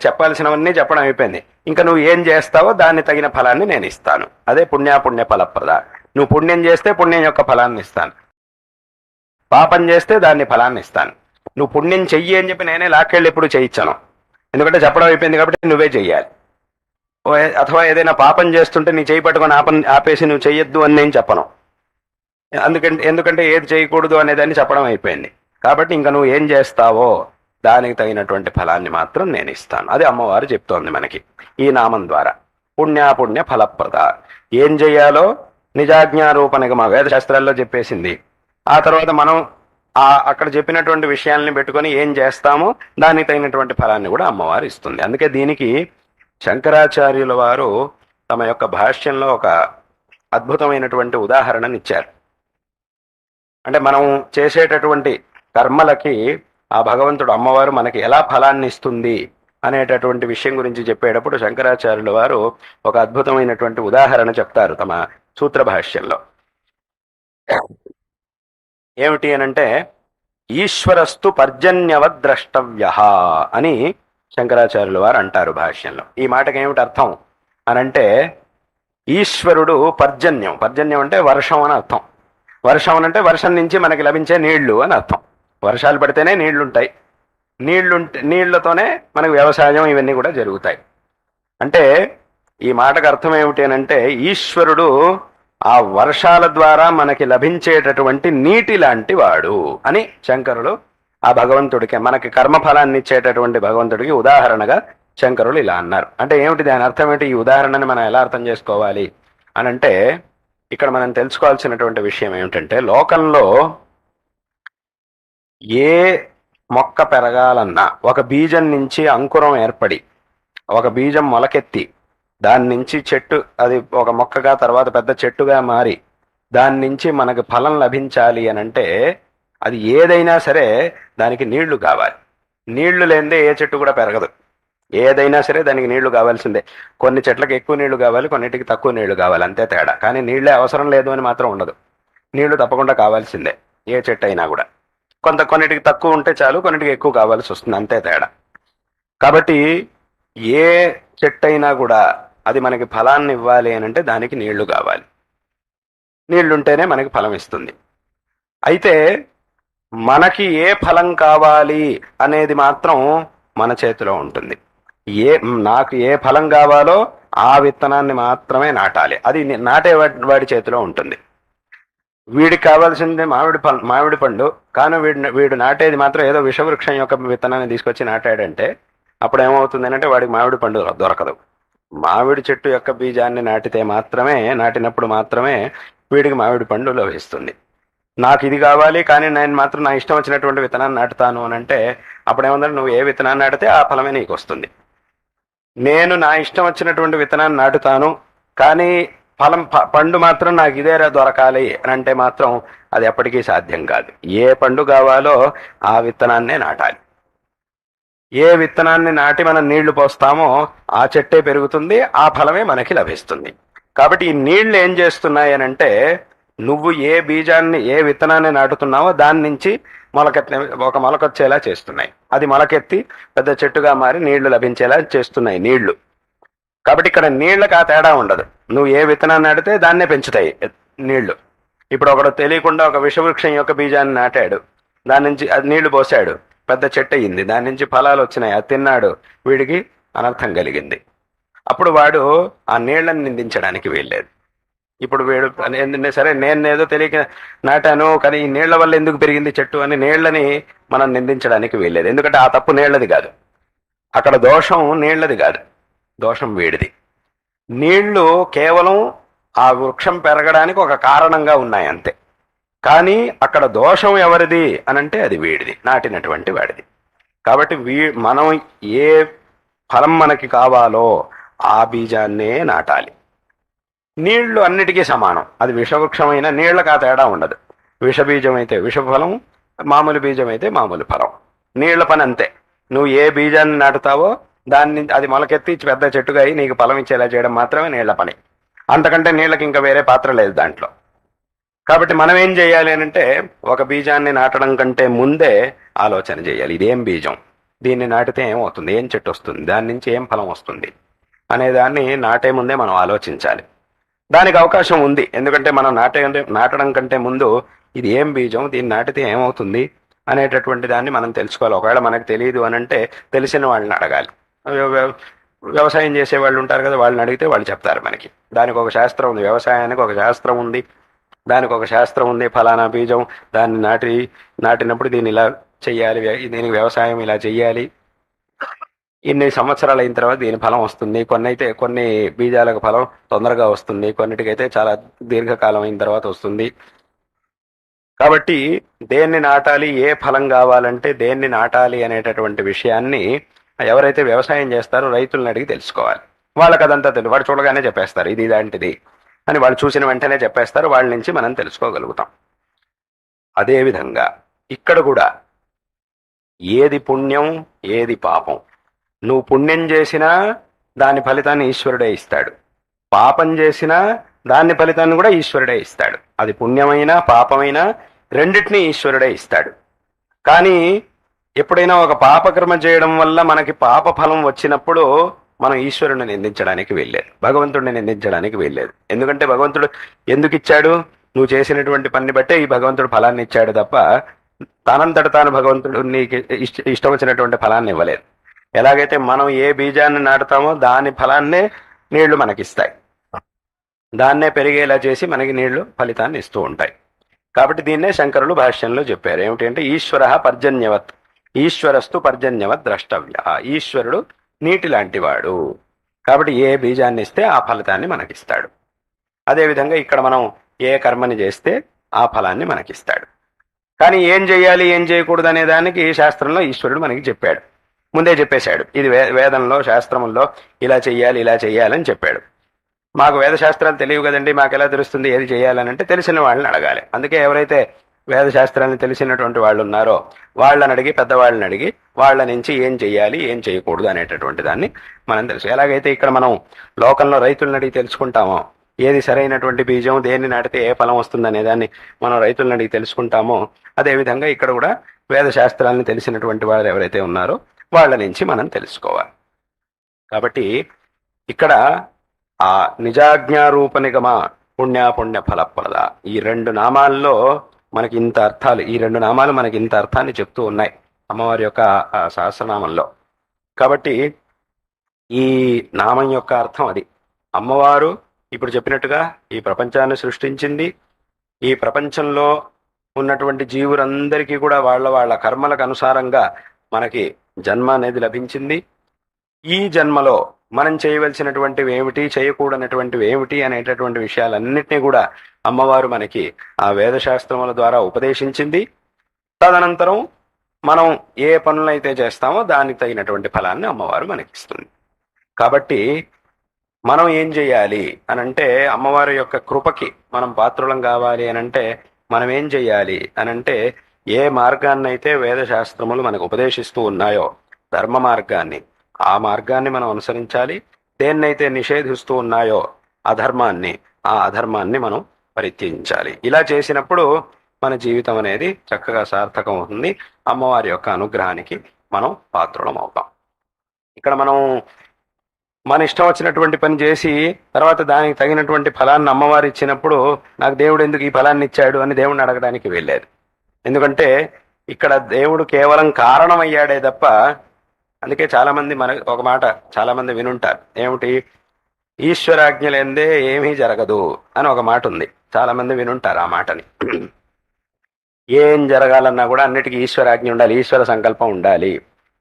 చెప్పాల్సినవన్నీ చెప్పడం అయిపోయింది. ఇంకా నువ్వు ఏం చేస్తావో దాన్ని తగిన ఫలాన్ని నేను ఇస్తాను. అదే పుణ్య ఫలప్రద. నువ్వు పుణ్యం చేస్తే పుణ్యం యొక్క ఫలాన్ని ఇస్తాను, పాపం చేస్తే దాన్ని ఫలాన్ని ఇస్తాను. నువ్వు పుణ్యం చెయ్యి అని చెప్పి నేనే లాక్కెళ్ళి ఎప్పుడు చేయించాను, ఎందుకంటే చెప్పడం అయిపోయింది కాబట్టి నువ్వే చెయ్యాలి. అథవా ఏదైనా పాపం చేస్తుంటే నీ చేయి పట్టుకొని ఆపేసి నువ్వు చెయ్యొద్దు అని నేను చెప్పను. ఎందుకంటే ఏది చేయకూడదు అనేదాన్ని చెప్పడం అయిపోయింది కాబట్టి ఇంకా నువ్వు ఏం చేస్తావో దానికి తగినటువంటి ఫలాన్ని మాత్రం నేను ఇస్తాను. అది అమ్మవారు చెప్తోంది మనకి ఈ నామం ద్వారా. పుణ్య ఫలప్రద. ఏం చెయ్యాలో నిజాజ్ఞారూపణగా మా వేదశాస్త్రాల్లో చెప్పేసింది. ఆ తర్వాత మనం అక్కడ చెప్పినటువంటి విషయాల్ని పెట్టుకొని ఏం చేస్తామో దానికి తగినటువంటి ఫలాన్ని కూడా అమ్మవారు ఇస్తుంది. అందుకే దీనికి శంకరాచార్యుల వారు తమ యొక్క భాష్యంలో ఒక అద్భుతమైనటువంటి ఉదాహరణని ఇచ్చారు. అంటే మనం చేసేటటువంటి కర్మలకి ఆ భగవంతుడు అమ్మవారు మనకి ఎలా ఫలాన్ని ఇస్తుంది అనేటటువంటి విషయం గురించి చెప్పేటప్పుడు శంకరాచార్యుల వారు ఒక అద్భుతమైనటువంటి ఉదాహరణ చెప్తారు తమ సూత్ర భాష్యంలో. ఏమిటి అనంటే ఈశ్వరస్తు పర్జన్యవద్ ద్రష్టవ్య అని శంకరాచార్యుల వారు అంటారు భాష్యంలో. ఈ మాటకి ఏమిటి అర్థం అనంటే, ఈశ్వరుడు పర్జన్యం, పర్జన్యం అంటే వర్షం అని అర్థం. వర్షం అంటే వర్షం నుంచి మనకి లభించే నీళ్లు అని అర్థం. వర్షాలు పడితేనే నీళ్లుంటాయి, నీళ్లతోనే మనకు వ్యవసాయం ఇవన్నీ కూడా జరుగుతాయి. అంటే ఈ మాటకు అర్థం ఏమిటి అనంటే, ఈశ్వరుడు ఆ వర్షాల ద్వారా మనకి లభించేటటువంటి నీటి లాంటి వాడు అని శంకరులు ఆ భగవంతుడికి, మనకి కర్మఫలాన్ని ఇచ్చేటటువంటి భగవంతుడికి ఉదాహరణగా శంకరులు ఇలా అన్నారు. అంటే ఏమిటి దాని అర్థం ఏంటి? ఈ ఉదాహరణని మనం ఎలా అర్థం చేసుకోవాలి అని అంటే, ఇక్కడ మనం తెలుసుకోవాల్సినటువంటి విషయం ఏమిటంటే, లోకంలో ఏ మొక్క పెరగాలన్నా ఒక బీజం నుంచి అంకురం ఏర్పడి, ఒక బీజం మొలకెత్తి, దాని నుంచి చెట్టు, అది ఒక మొక్కగా తర్వాత పెద్ద చెట్టుగా మారి దాని నుంచి మనకు ఫలం లభించాలి అని అంటే, అది ఏదైనా సరే దానికి నీళ్లు కావాలి. నీళ్లు లేనిదే ఏ చెట్టు కూడా పెరగదు. ఏదైనా సరే దానికి నీళ్లు కావాల్సిందే. కొన్ని చెట్లకు ఎక్కువ నీళ్లు కావాలి, కొన్నిటికి తక్కువ నీళ్లు కావాలి, అంతే తేడా. కానీ నీళ్లే అవసరం లేదు అని మాత్రం ఉండదు. నీళ్లు తప్పకుండా కావాల్సిందే ఏ చెట్టు అయినా కూడా. కొన్నిటికి తక్కువ ఉంటే చాలు, కొన్నిటికి ఎక్కువ కావాల్సి వస్తుంది, అంతే తేడా. కాబట్టి ఏ చెట్టు అయినా కూడా అది మనకి ఫలాన్ని ఇవ్వాలి అని అంటే దానికి నీళ్లు కావాలి. నీళ్లుంటేనే మనకి ఫలం ఇస్తుంది. అయితే మనకి ఏ ఫలం కావాలి అనేది మాత్రం మన చేతిలో ఉంటుంది. నాకు ఏ ఫలం కావాలో ఆ విత్తనాన్ని మాత్రమే నాటాలి. అది నాటే వాడి చేతిలో ఉంటుంది. వీడికి కావాల్సింది మామిడి పండు, కానీ వీడు నాటేది మాత్రం ఏదో విషవృక్షం యొక్క విత్తనాన్ని తీసుకొచ్చి నాటాడంటే అప్పుడు ఏమవుతుంది అంటే వాడికి మామిడి పండు దొరకదు. మామిడి చెట్టు యొక్క బీజాన్ని నాటినప్పుడు మాత్రమే వీడికి మామిడి పండు లభిస్తుంది. నాకు ఇది కావాలి కానీ నేను మాత్రం నా ఇష్టం వచ్చినటువంటి విత్తనాన్ని నాటుతాను అని అంటే అప్పుడు ఏమందంటే, నువ్వు ఏ విత్తనాన్ని నాటితే ఆ ఫలమే నీకు వస్తుంది. నేను నా ఇష్టం వచ్చినటువంటి విత్తనాన్ని నాటుతాను కానీ పండు మాత్రం నాకు ఇదే దొరకాలి అని అంటే మాత్రం అది ఎప్పటికీ సాధ్యం కాదు. ఏ పండు కావాలో ఆ విత్తనాన్నే నాటాలి. ఏ విత్తనాన్ని నాటి మనం నీళ్లు పోస్తామో ఆ చెట్టే పెరుగుతుంది, ఆ ఫలమే మనకి లభిస్తుంది. కాబట్టి ఈ నీళ్లు ఏం చేస్తున్నాయి అని అంటే, నువ్వు ఏ బీజాన్ని, ఏ విత్తనాన్ని నాటుతున్నావో దాని నుంచి ఒక మొలకొచ్చేలా చేస్తున్నాయి. అది మొలకెత్తి పెద్ద చెట్టుగా మారి నీళ్లు లభించేలా చేస్తున్నాయి నీళ్లు. కాబట్టి ఇక్కడ నీళ్లకు ఆ తేడా ఉండదు. నువ్వు ఏ విత్తనాన్ని నాటితే దాన్నే పెంచుతాయి నీళ్లు. ఇప్పుడు ఒకడు తెలియకుండా ఒక విషవృక్షం యొక్క బీజాన్ని నాటాడు, దాని నుంచి అది నీళ్లు పోసాడు, పెద్ద చెట్టు అయ్యింది, దాని నుంచి ఫలాలు వచ్చినాయి, అది తిన్నాడు, వీడికి అనర్థం కలిగింది. అప్పుడు వాడు ఆ నీళ్లను నిందించడానికి వీల్లేదు. ఇప్పుడు వీడు సరే నేను ఏదో తెలియక నాటాను కానీ ఈ నీళ్ల వల్ల ఎందుకు పెరిగింది చెట్టు అని నీళ్లని మనం నిందించడానికి వీల్లేదు. ఎందుకంటే ఆ తప్పు నీళ్లది కాదు, అక్కడ దోషం నీళ్లది కాదు, దోషం వీడిది. నీళ్లు కేవలం ఆ వృక్షం పెరగడానికి ఒక కారణంగా ఉన్నాయి అంతే. కానీ అక్కడ దోషం ఎవరిది అనంటే అది వీడిది, నాటినటువంటి వాడిది. కాబట్టి మనం ఏ ఫలం మనకి కావాలో ఆ బీజాన్నే నాటాలి. నీళ్లు అన్నిటికీ సమానం. అది విషవృక్షమైన నీళ్లకు ఆ తేడా ఉండదు. విషబీజం అయితే విషఫలం, మామూలు బీజం అయితే మామూలు ఫలం. నీళ్ల పని అంతే. నువ్వు ఏ బీజాన్ని నాటుతావో దాన్ని అది మొలకెత్తి పెద్ద చెట్టుగా అయి నీకు ఫలం ఇచ్చేలా చేయడం మాత్రమే నీళ్ల పని. అంతకంటే నీళ్ళకి ఇంకా వేరే పాత్ర లేదు దాంట్లో. కాబట్టి మనం ఏం చేయాలి అంటే, ఒక బీజాన్ని నాటడం కంటే ముందే ఆలోచన చేయాలి. ఇదేం బీజం, దీన్ని నాటితే ఏమవుతుంది, ఏం చెట్టు వస్తుంది, దాని నుంచి ఏం ఫలం వస్తుంది అనే దాన్ని నాటే ముందే మనం ఆలోచించాలి. దానికి అవకాశం ఉంది, ఎందుకంటే మనం నాటడం కంటే ముందు ఇది ఏం బీజం, దీన్ని నాటితే ఏమవుతుంది అనేటటువంటి దాన్ని మనం తెలుసుకోవాలి. ఒకవేళ మనకు తెలియదు అని అంటే తెలిసిన వాళ్ళని అడగాలి. వ్యవసాయం చేసే వాళ్ళు ఉంటారు కదా, వాళ్ళని అడిగితే వాళ్ళు చెప్తారు మనకి. దానికి ఒక శాస్త్రం ఉంది, వ్యవసాయానికి ఒక శాస్త్రం ఉంది, దానికి ఒక శాస్త్రం ఉంది. ఫలానా బీజం దాన్ని నాటినప్పుడు దీన్ని ఇలా చెయ్యాలి, దీనికి వ్యవసాయం ఇలా చెయ్యాలి, ఇన్ని సంవత్సరాలు అయిన తర్వాత దీని ఫలం వస్తుంది. కొన్ని బీజాలకు ఫలం తొందరగా వస్తుంది, కొన్నిటికైతే చాలా దీర్ఘకాలం అయిన తర్వాత వస్తుంది. కాబట్టి దేన్ని నాటాలి, ఏ ఫలం కావాలంటే దేన్ని నాటాలి అనేటటువంటి విషయాన్ని ఎవరైతే వ్యవసాయం చేస్తారో రైతులను అడిగి తెలుసుకోవాలి. వాళ్ళకి అదంతా తెలియదు, వాడు చూడగానే చెప్పేస్తారు ఇది ఇలాంటిది అని. వాళ్ళు చూసిన వెంటనే చెప్పేస్తారు, వాళ్ళ నుంచి మనం తెలుసుకోగలుగుతాం. అదేవిధంగా ఇక్కడ కూడా ఏది పుణ్యం ఏది పాపం, నువ్వు పుణ్యం చేసినా దాని ఫలితాన్ని ఈశ్వరుడే ఇస్తాడు, పాపం చేసినా దాని ఫలితాన్ని కూడా ఈశ్వరుడే ఇస్తాడు. అది పుణ్యమైనా పాపమైనా రెండింటినీ ఈశ్వరుడే ఇస్తాడు. కానీ ఎప్పుడైనా ఒక పాపకర్మ చేయడం వల్ల మనకి పాప ఫలం వచ్చినప్పుడు మనం ఈశ్వరుని నిందించడానికి వెళ్ళలేదు, భగవంతుడిని నిందించడానికి వెళ్ళలేదు. ఎందుకంటే భగవంతుడు ఎందుకు ఇచ్చాడు? నువ్వు చేసినటువంటి పని బట్టే ఈ భగవంతుడు ఫలాన్ని ఇచ్చాడు తప్ప తనంతట తాను భగవంతుడు నీకు ఇష్టం వచ్చినటువంటి ఫలాన్ని ఇవ్వలేదు. ఎలాగైతే మనం ఏ బీజాన్ని నాటుతామో దాని ఫలాన్నే నీళ్లు మనకిస్తాయి, దాన్నే పెరిగేలా చేసి మనకి నీళ్లు ఫలితాన్ని ఇస్తూ ఉంటాయి. కాబట్టి దీన్నే శంకరులు భాష్యంలో చెప్పారు. ఏమిటి అంటే ఈశ్వర పర్జన్యవత్, ఈశ్వరస్తు పర్జన్యవత్ ద్రష్టవ్య. ఈశ్వరుడు నీటి లాంటివాడు కాబట్టి ఏ బీజాన్ని ఇస్తే ఆ ఫలితాన్ని మనకిస్తాడు. అదేవిధంగా ఇక్కడ మనం ఏ కర్మని చేస్తే ఆ ఫలాన్ని మనకిస్తాడు. కానీ ఏం చేయాలి ఏం చేయకూడదు అనే దానికి శాస్త్రంలో ఈశ్వరుడు మనకి చెప్పాడు, ముందే చెప్పేశాడు. ఇది వేదంలో శాస్త్రముల్లో ఇలా చెయ్యాలి ఇలా చెయ్యాలని చెప్పాడు. మాకు వేదశాస్త్రాలు తెలియవు కదండి, మాకు ఎలా తెలుస్తుంది ఏది చేయాలని అంటే తెలిసిన వాళ్ళని అడగాలి. అందుకే ఎవరైతే వేదశాస్త్రాన్ని తెలిసినటువంటి వాళ్ళు ఉన్నారో వాళ్ళని అడిగి, పెద్దవాళ్ళని అడిగి వాళ్ళ నుంచి ఏం చెయ్యాలి ఏం చేయకూడదు అనేటటువంటి దాన్ని మనం తెలుసు. ఎలాగైతే ఇక్కడ మనం లోకంలో రైతులను అడిగి తెలుసుకుంటామో ఏది సరైనటువంటి బీజం, దేన్ని నాటితే ఏ ఫలం వస్తుంది అనే దాన్ని మనం రైతులను అడిగి తెలుసుకుంటామో, అదేవిధంగా ఇక్కడ కూడా వేదశాస్త్రాలను తెలిసినటువంటి వాళ్ళు ఎవరైతే ఉన్నారో వాళ్ళ నుంచి మనం తెలుసుకోవాలి. కాబట్టి ఇక్కడ ఆ నిజాజ్ఞారూప నిగమ పుణ్యాపుణ్య ఫలప్రద ఈ రెండు నామాల్లో మనకి ఇంత అర్థాలు, ఈ రెండు నామాలు మనకి ఇంత అర్థాన్ని చెప్తూ ఉన్నాయి అమ్మవారి యొక్క సహస్రనామంలో. కాబట్టి ఈ నామం యొక్క అర్థం అది. అమ్మవారు ఇప్పుడు చెప్పినట్టుగా ఈ ప్రపంచాన్ని సృష్టించింది. ఈ ప్రపంచంలో ఉన్నటువంటి జీవులందరికీ కూడా వాళ్ళ వాళ్ళ కర్మలకు అనుసారంగా మనకి జన్మ అనేది లభించింది. ఈ జన్మలో మనం చేయవలసినటువంటివి ఏమిటి, చేయకూడనటువంటివి ఏమిటి అనేటటువంటి విషయాలన్నింటినీ కూడా అమ్మవారు మనకి ఆ వేదశాస్త్రముల ద్వారా ఉపదేశించింది. తదనంతరం మనం ఏ పనులైతే చేస్తామో దానికి తగినటువంటి ఫలాన్ని అమ్మవారు మనకిస్తుంది. కాబట్టి మనం ఏం చేయాలి అనంటే, అమ్మవారి యొక్క కృపకి మనం పాత్రులం కావాలి అనంటే మనం ఏం చెయ్యాలి అనంటే, ఏ మార్గాన్ని అయితే వేదశాస్త్రములు మనకు ఉపదేశిస్తూ ఉన్నాయో ధర్మ మార్గాన్ని, ఆ మార్గాన్ని మనం అనుసరించాలి. దేన్నైతే నిషేధిస్తూ ఉన్నాయో అధర్మాన్ని, ఆ అధర్మాన్ని మనం పరిత్యజించాలి. ఇలా చేసినప్పుడు మన జీవితం అనేది చక్కగా సార్థకం అవుతుంది. అమ్మవారి యొక్క అనుగ్రహానికి మనం పాత్రులం అవుతాం. ఇక్కడ మనం మన ఇష్టం వచ్చినటువంటి పని చేసి తర్వాత దానికి తగినటువంటి ఫలాన్ని అమ్మవారు ఇచ్చినప్పుడు నాకు దేవుడు ఎందుకు ఈ ఫలాన్ని ఇచ్చాడు అని దేవుడిని అడగడానికి వెళ్ళలేదు. ఎందుకంటే ఇక్కడ దేవుడు కేవలం కారణమయ్యాడే తప్ప, అందుకే చాలామంది ఒక మాట చాలామంది వినుంటారు, ఏమిటి ఈశ్వరాజ్ఞ లేనిదే ఏమీ జరగదు అని ఒక మాట ఉంది. చాలామంది వినుంటారు ఆ మాటని. ఏం జరగాలన్నా కూడా అన్నిటికీ ఈశ్వరాజ్ఞ ఉండాలి, ఈశ్వర సంకల్పం ఉండాలి,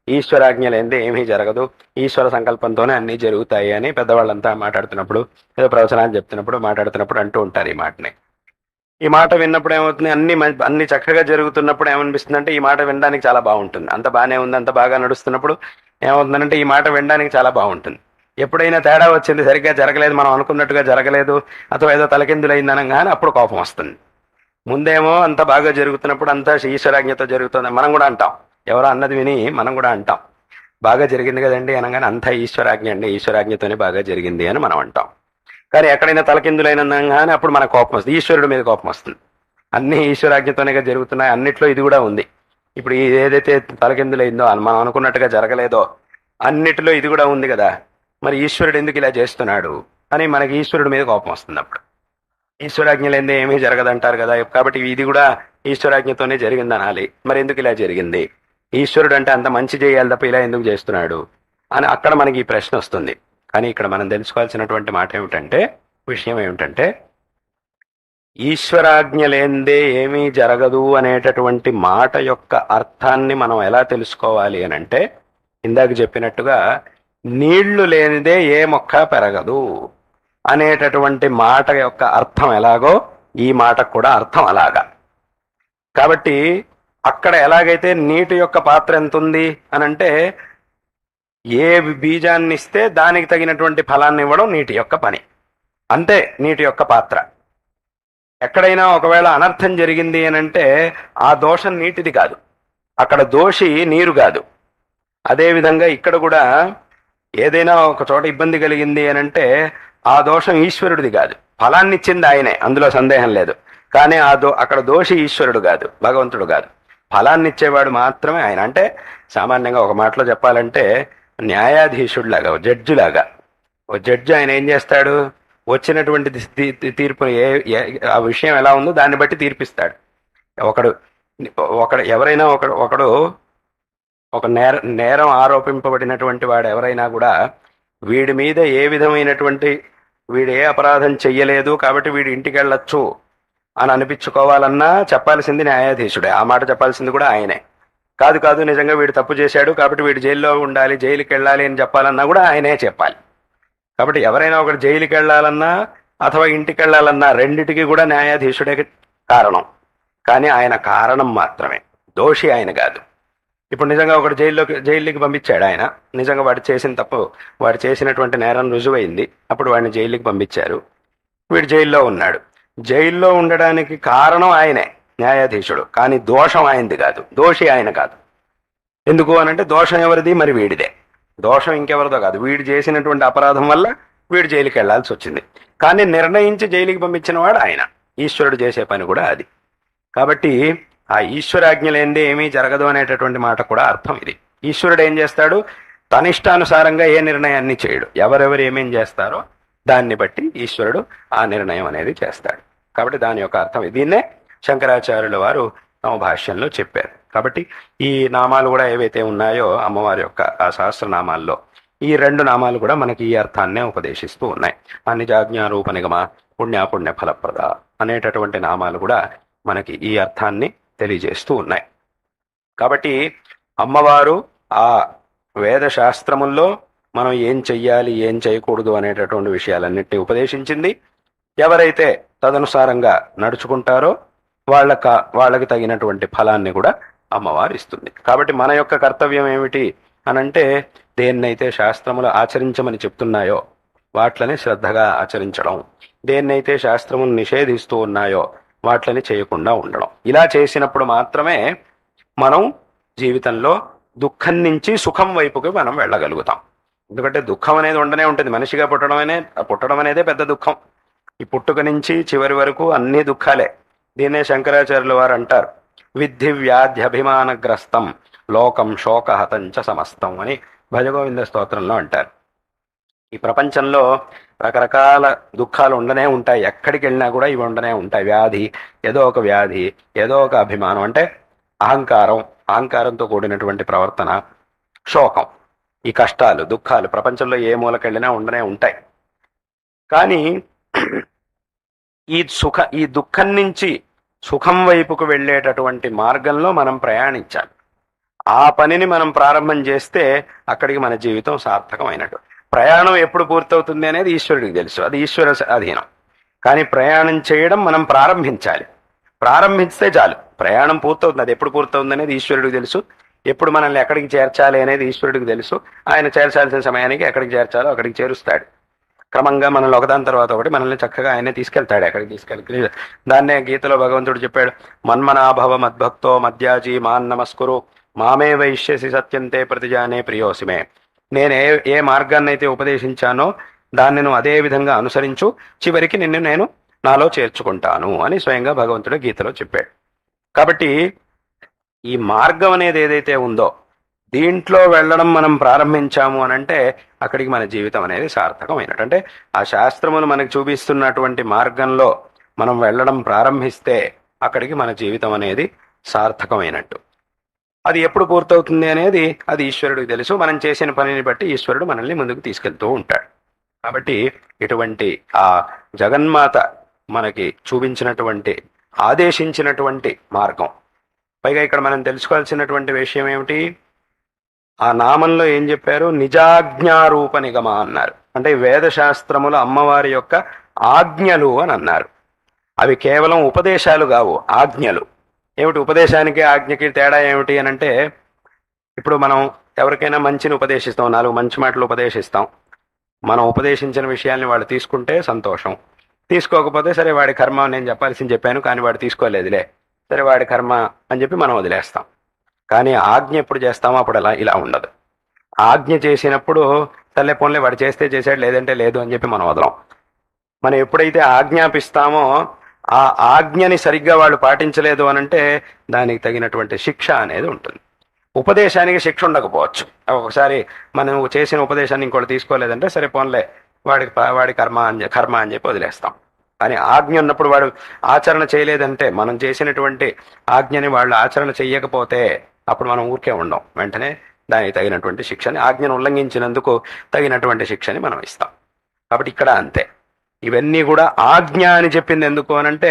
ఈశ్వరాజ్ఞ లేనిదే ఏమీ జరగదు, ఈశ్వర సంకల్పంతోనే అన్నీ జరుగుతాయి అని పెద్దవాళ్ళంతా మాట్లాడుతున్నప్పుడు, ఏదో ప్రవచనాలు చెప్తున్నప్పుడు మాట్లాడుతున్నప్పుడు అంటూ ఉంటారు ఈ మాటని. ఈ మాట విన్నప్పుడు ఏమవుతుంది, అన్ని చక్కగా జరుగుతున్నప్పుడు ఏమనిపిస్తుంది అంటే ఈ మాట వినడానికి చాలా బాగుంటుంది. అంత బాగానే ఉంది, అంత బాగా నడుస్తున్నప్పుడు ఏమవుతుందంటే ఈ మాట వినడానికి చాలా బాగుంటుంది. ఎప్పుడైనా తేడా వచ్చింది, సరిగ్గా జరగలేదు, మనం అనుకున్నట్టుగా జరగలేదు, అథవా ఏదో తలకిందులైంది అనగానే అప్పుడు కోపం వస్తుంది. ముందేమో అంత బాగా జరుగుతున్నప్పుడు అంతా ఈశ్వరాజ్ఞతో జరుగుతుంది మనం కూడా అంటాం. ఎవరో అన్నది విని మనం కూడా అంటాం, బాగా జరిగింది కదండి అనగానే అంతా ఈశ్వరాజ్ఞ అండి, ఈశ్వరాజ్ఞతోనే బాగా జరిగింది అని మనం అంటాం. కానీ ఎక్కడైనా తలకిందులైనగానే అప్పుడు మన కోపం వస్తుంది, ఈశ్వరుడి మీద కోపం వస్తుంది. అన్నీ ఈశ్వరాజ్ఞతోనే జరుగుతున్నాయి, అన్నిట్లో ఇది కూడా ఉంది. ఇప్పుడు ఏదైతే తలకిందులైందో మనం అనుకున్నట్టుగా జరగలేదో అన్నిటిలో ఇది కూడా ఉంది కదా, మరి ఈశ్వరుడు ఎందుకు ఇలా చేస్తున్నాడు అని మనకి ఈశ్వరుడి మీద కోపం వస్తుంది. అప్పుడు ఈశ్వరాజ్ఞ లేదే ఏమీ జరగదంటారు కదా, కాబట్టి ఇది కూడా ఈశ్వరాజ్ఞతోనే జరిగింది అనాలి. మరి ఎందుకు ఇలా జరిగింది, ఈశ్వరుడు అంటే అంత మంచి చేయాలి తప్ప ఇలా ఎందుకు చేస్తున్నాడు అని అక్కడ మనకి ఈ ప్రశ్న వస్తుంది. కానీ ఇక్కడ మనం తెలుసుకోవాల్సినటువంటి మాట ఏమిటంటే, విషయం ఏమిటంటే, ఈశ్వరాజ్ఞ లేనిదే ఏమీ జరగదు అనేటటువంటి మాట యొక్క అర్థాన్ని మనం ఎలా తెలుసుకోవాలి అని అంటే, ఇందాక చెప్పినట్టుగా నీళ్లు లేనిదే ఏ మొక్క పెరగదు అనేటటువంటి మాట యొక్క అర్థం ఎలాగో ఈ మాటకు కూడా అర్థం అలాగా. కాబట్టి అక్కడ ఎలాగైతే నీటి యొక్క పాత్ర ఎంత ఉంది అనంటే, ఏ బీజాన్ని ఇస్తే దానికి తగినటువంటి ఫలాన్ని ఇవ్వడం నీటి యొక్క పని, అంతే నీటి యొక్క పాత్ర. ఎక్కడైనా ఒకవేళ అనర్థం జరిగింది అనంటే ఆ దోషం నీటిది కాదు, అక్కడ దోషి నీరు కాదు. అదేవిధంగా ఇక్కడ కూడా ఏదైనా ఒక చోట ఇబ్బంది కలిగింది అనంటే ఆ దోషం ఈశ్వరుడిది కాదు, ఫలాన్ని ఇచ్చింది ఆయనే, అందులో సందేహం లేదు. కానీ అక్కడ దోషి ఈశ్వరుడు కాదు, భగవంతుడు కాదు. ఫలాన్ని ఇచ్చేవాడు మాత్రమే ఆయన. అంటే సామాన్యంగా ఒక మాటలో చెప్పాలంటే న్యాయాధీశుడిలాగా, జడ్జిలాగా. ఓ జడ్జి ఆయన ఏం చేస్తాడు, వచ్చినటువంటి తీర్పుని ఆ విషయం ఎలా ఉందో దాన్ని బట్టి తీర్పిస్తాడు. ఒకడు ఒకడు ఎవరైనా ఒకడు ఒక నేరం ఆరోపింపబడినటువంటి వాడు ఎవరైనా కూడా వీడి మీద ఏ విధమైనటువంటి, వీడు ఏ అపరాధం చెయ్యలేదు కాబట్టి వీడి ఇంటికి వెళ్ళొచ్చు అని అనిపించుకోవాలన్నా చెప్పాల్సింది న్యాయాధీశుడే. ఆ మాట చెప్పాల్సింది కూడా ఆయనే. కాదు కాదు నిజంగా వీడు తప్పు చేశాడు కాబట్టి వీడు జైల్లో ఉండాలి, జైలుకి వెళ్ళాలి అని చెప్పాలన్నా కూడా ఆయనే చెప్పాలి. కాబట్టి ఎవరైనా ఒకటి జైలుకి వెళ్ళాలన్నా అథవా ఇంటికి వెళ్ళాలన్నా రెండిటికి కూడా న్యాయాధీశుడే కారణం. కానీ ఆయన కారణం మాత్రమే, దోషి ఆయన కాదు. ఇప్పుడు నిజంగా ఒకటి జైలుకి పంపించాడు ఆయన, నిజంగా వాడు చేసిన తప్పు, వాడు చేసినటువంటి నేరం రుజువైంది, అప్పుడు వాడిని జైలుకి పంపించారు. వీడు జైల్లో ఉన్నాడు. జైల్లో ఉండడానికి కారణం ఆయనే, న్యాయాధీశుడు. కానీ దోషం ఆయనది కాదు, దోషి ఆయన కాదు. ఎందుకు అనంటే దోషం ఎవరిది, మరి వీడిదే. దోషం ఇంకెవరిదో కాదు, వీడు చేసినటువంటి అపరాధం వల్ల వీడు జైలుకి వెళ్లాల్సి వచ్చింది. కానీ నిర్ణయించి జైలుకి పంపించిన వాడు ఆయన. ఈశ్వరుడు చేసే పని కూడా అది. కాబట్టి ఆ ఈశ్వరాజ్ఞ లేనిదే ఏమీ జరగదు అనేటటువంటి మాట కూడా అర్థం ఇది. ఈశ్వరుడు ఏం చేస్తాడు, తన ఇష్టానుసారంగా ఏ నిర్ణయాన్ని చేయడు. ఎవరెవరు ఏమేం చేస్తారో దాన్ని బట్టి ఈశ్వరుడు ఆ నిర్ణయం అనేది చేస్తాడు. కాబట్టి దాని యొక్క అర్థం ఇది. దీన్నే శంకరాచార్యుల వారు తమ భాష్యంలో చెప్పారు. కాబట్టి ఈ నామాలు కూడా ఏవైతే ఉన్నాయో అమ్మవారి యొక్క ఆ సహస్రనామాల్లో ఈ రెండు నామాలు కూడా మనకి ఈ అర్థాన్నే ఉపదేశిస్తూ ఉన్నాయి. నిజాజ్ఞారూప నిగమ పుణ్యాపుణ్య ఫలప్రద అనేటటువంటి నామాలు కూడా మనకి ఈ అర్థాన్ని తెలియజేస్తూ ఉన్నాయి. కాబట్టి అమ్మవారు ఆ వేద శాస్త్రముల్లో మనం ఏం చెయ్యాలి ఏం చేయకూడదు అనేటటువంటి విషయాలన్నింటినీ ఉపదేశించింది. ఎవరైతే తదనుసారంగా నడుచుకుంటారో వాళ్ళకి తగినటువంటి ఫలాన్ని కూడా అమ్మవారు ఇస్తుంది. కాబట్టి మన యొక్క కర్తవ్యం ఏమిటి అనంటే, దేన్నైతే శాస్త్రములు ఆచరించమని చెప్తున్నాయో వాట్లని శ్రద్ధగా ఆచరించడం, దేన్నైతే శాస్త్రములు నిషేధిస్తూ ఉన్నాయో వాట్లని చేయకుండా ఉండడం. ఇలా చేసినప్పుడు మాత్రమే మనం జీవితంలో దుఃఖం నుంచి సుఖం వైపుకి మనం వెళ్ళగలుగుతాం. ఎందుకంటే దుఃఖం అనేది ఉండనే ఉంటుంది. మనిషిగా పుట్టడం అనేదే పెద్ద దుఃఖం. ఈ పుట్టుక నుంచి చివరి వరకు అన్ని దుఃఖాలే. దీన్నే శంకరాచార్యుల వారు అంటారు, విద్ధి వ్యాధ్యభిమానగ్రస్తం లోకం శోకహతంచ సమస్తం అని భజగోవింద స్తోత్రంలో అంటారు. ఈ ప్రపంచంలో రకరకాల దుఃఖాలు ఉండనే ఉంటాయి. ఎక్కడికి వెళ్ళినా కూడా ఇవి ఉండనే ఉంటాయి. వ్యాధి, ఏదో ఒక వ్యాధి, ఏదో ఒక అభిమానం, అంటే అహంకారంతో కూడినటువంటి ప్రవర్తన, శోకం, ఈ కష్టాలు, దుఃఖాలు ప్రపంచంలో ఏ మూలకెళ్ళినా ఉండనే ఉంటాయి. కానీ ఈ దుఃఖం నుంచి సుఖం వైపుకు వెళ్ళేటటువంటి మార్గంలో మనం ప్రయాణించాలి. ఆ పనిని మనం ప్రారంభం చేస్తే అక్కడికి మన జీవితం సార్థకమైనట్టు. ప్రయాణం ఎప్పుడు పూర్తవుతుంది అనేది ఈశ్వరుడికి తెలుసు, అది ఈశ్వర అధీనం. కానీ ప్రయాణం చేయడం మనం ప్రారంభించాలి. ప్రారంభిస్తే చాలు, ప్రయాణం పూర్తవుతుంది. అది ఎప్పుడు పూర్తవుతుంది అనేది ఈశ్వరుడికి తెలుసు. ఎప్పుడు మనల్ని ఎక్కడికి చేర్చాలి అనేది ఈశ్వరుడికి తెలుసు. ఆయన చేర్చాల్సిన సమయానికి ఎక్కడికి చేర్చాలో అక్కడికి చేరుస్తాడు. క్రమంగా మనల్ని ఒకదాని తర్వాత ఒకటి మనల్ని చక్కగా ఆయనే తీసుకెళ్తాడు, ఎక్కడికి తీసుకెళ్ళి. దాన్నే గీతలో భగవంతుడు చెప్పాడు, మన్మనాభవ మద్భక్తో మధ్యాజీ మాన్ నమస్కురు మామే వైశ్యసి సత్యంతే ప్రతిజానే ప్రియోసిమే. నేను ఏ మార్గాన్ని అయితే ఉపదేశించానో దాన్ని నువ్వు అదే విధంగా అనుసరించు, చివరికి నిన్ను నేను నాలో చేర్చుకుంటాను అని స్వయంగా భగవంతుడు గీతలో చెప్పాడు. కాబట్టి ఈ మార్గం అనేది ఏదైతే ఉందో దీంట్లో వెళ్ళడం మనం ప్రారంభించాము అనంటే అక్కడికి మన జీవితం అనేది సార్థకమైనట్టు. అంటే ఆ శాస్త్రములు మనకు చూపిస్తున్నటువంటి మార్గంలో మనం వెళ్ళడం ప్రారంభిస్తే అక్కడికి మన జీవితం అనేది సార్థకమైనట్టు. అది ఎప్పుడు పూర్తవుతుంది అనేది అది ఈశ్వరుడికి తెలుసు. మనం చేసిన పనిని బట్టి ఈశ్వరుడు మనల్ని ముందుకు తీసుకెళ్తూ ఉంటాడు. కాబట్టి ఇటువంటి ఆ జగన్మాత మనకి చూపించినటువంటి, ఆదేశించినటువంటి మార్గం. పైగా ఇక్కడ మనం తెలుసుకోవాల్సినటువంటి విషయం ఏమిటి, ఆ నామంలో ఏం చెప్పారు, నిజాజ్ఞారూప నిగమ అన్నారు. అంటే వేదశాస్త్రములు అమ్మవారి యొక్క ఆజ్ఞలు అని అన్నారు. అవి కేవలం ఉపదేశాలు కావు, ఆజ్ఞలు. ఏమిటి ఉపదేశానికి ఆజ్ఞకి తేడా ఏమిటి అని అంటే, ఇప్పుడు మనం ఎవరికైనా మంచిని ఉపదేశిస్తాం, 4 మంచి మాటలు ఉపదేశిస్తాం. మనం ఉపదేశించిన విషయాల్ని వాళ్ళు తీసుకుంటే సంతోషం, తీసుకోకపోతే సరే వాడి కర్మ, నేను చెప్పాల్సింది చెప్పాను కానీ వాడు తీసుకోలేదులే, సరే వాడి కర్మ అని చెప్పి మనం వదిలేస్తాం. కానీ ఆజ్ఞ ఎప్పుడు చేస్తామో అప్పుడు ఇలా ఉండదు. ఆజ్ఞ చేసినప్పుడు తల్లే పోన్లే వాడు చేస్తే చేశాడు లేదంటే లేదు అని చెప్పి మనం వదలం. మనం ఎప్పుడైతే ఆజ్ఞాపిస్తామో ఆ ఆజ్ఞని సరిగ్గా వాళ్ళు పాటించలేదు అనంటే దానికి తగినటువంటి శిక్ష అనేది ఉంటుంది. ఉపదేశానికి శిక్ష ఉండకపోవచ్చు. ఒకసారి మనం చేసిన ఉపదేశాన్ని ఇంకోటి తీసుకోలేదంటే సరే పోన్లే వాడి కర్మ అని చెప్పి వదిలేస్తాం. కానీ ఆజ్ఞ ఉన్నప్పుడు వాడు ఆచరణ చేయలేదంటే, మనం చేసినటువంటి ఆజ్ఞని వాళ్ళు ఆచరణ చెయ్యకపోతే అప్పుడు మనం ఊరికే ఉండం. వెంటనే దానికి తగినటువంటి శిక్షని, ఆజ్ఞను ఉల్లంఘించినందుకు తగినటువంటి శిక్షని మనం ఇస్తాం. కాబట్టి ఇక్కడ అంతే. ఇవన్నీ కూడా ఆజ్ఞ అని చెప్పింది ఎందుకు అనంటే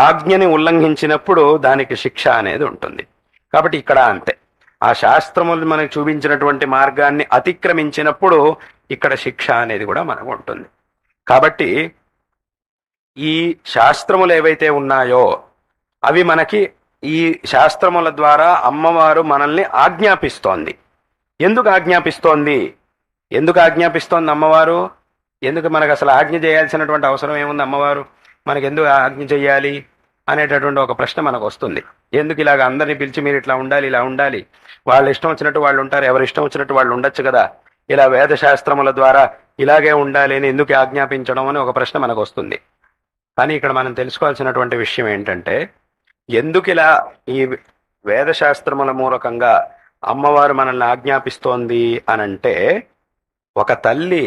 ఆజ్ఞని ఉల్లంఘించినప్పుడు దానికి శిక్ష అనేది ఉంటుంది. కాబట్టి ఇక్కడ అంతే. ఆ శాస్త్రములు మనకు చూపించినటువంటి మార్గాన్ని అతిక్రమించినప్పుడు ఇక్కడ శిక్ష అనేది కూడా మనకు ఉంటుంది. కాబట్టి ఈ శాస్త్రములు ఏవైతే ఉన్నాయో అవి మనకి ఈ శాస్త్రముల ద్వారా అమ్మవారు మనల్ని ఆజ్ఞాపిస్తోంది. ఎందుకు ఆజ్ఞాపిస్తోంది? ఎందుకు ఆజ్ఞాపిస్తోంది అమ్మవారు? ఎందుకు మనకు అసలు ఆజ్ఞ చేయాల్సినటువంటి అవసరం ఏముంది? అమ్మవారు మనకు ఎందుకు ఆజ్ఞ చేయాలి అనేటటువంటి ఒక ప్రశ్న మనకు వస్తుంది. ఎందుకు ఇలాగ అందరినీ పిలిచి మీరు ఇట్లా ఉండాలి, ఇలా ఉండాలి, వాళ్ళు ఇష్టం వచ్చినట్టు వాళ్ళు ఉంటారు, ఎవరు ఇష్టం వచ్చినట్టు వాళ్ళు ఉండొచ్చు కదా, ఇలా వేద శాస్త్రముల ద్వారా ఇలాగే ఉండాలి అని ఎందుకు ఆజ్ఞాపించడం అని ఒక ప్రశ్న మనకు వస్తుంది. కానీ ఇక్కడ మనం తెలుసుకోవాల్సినటువంటి విషయం ఏంటంటే, ఎందుకు ఇలా ఈ వేదశాస్త్రముల మూలకంగా అమ్మవారు మనల్ని ఆజ్ఞాపిస్తోంది అనంటే, ఒక తల్లి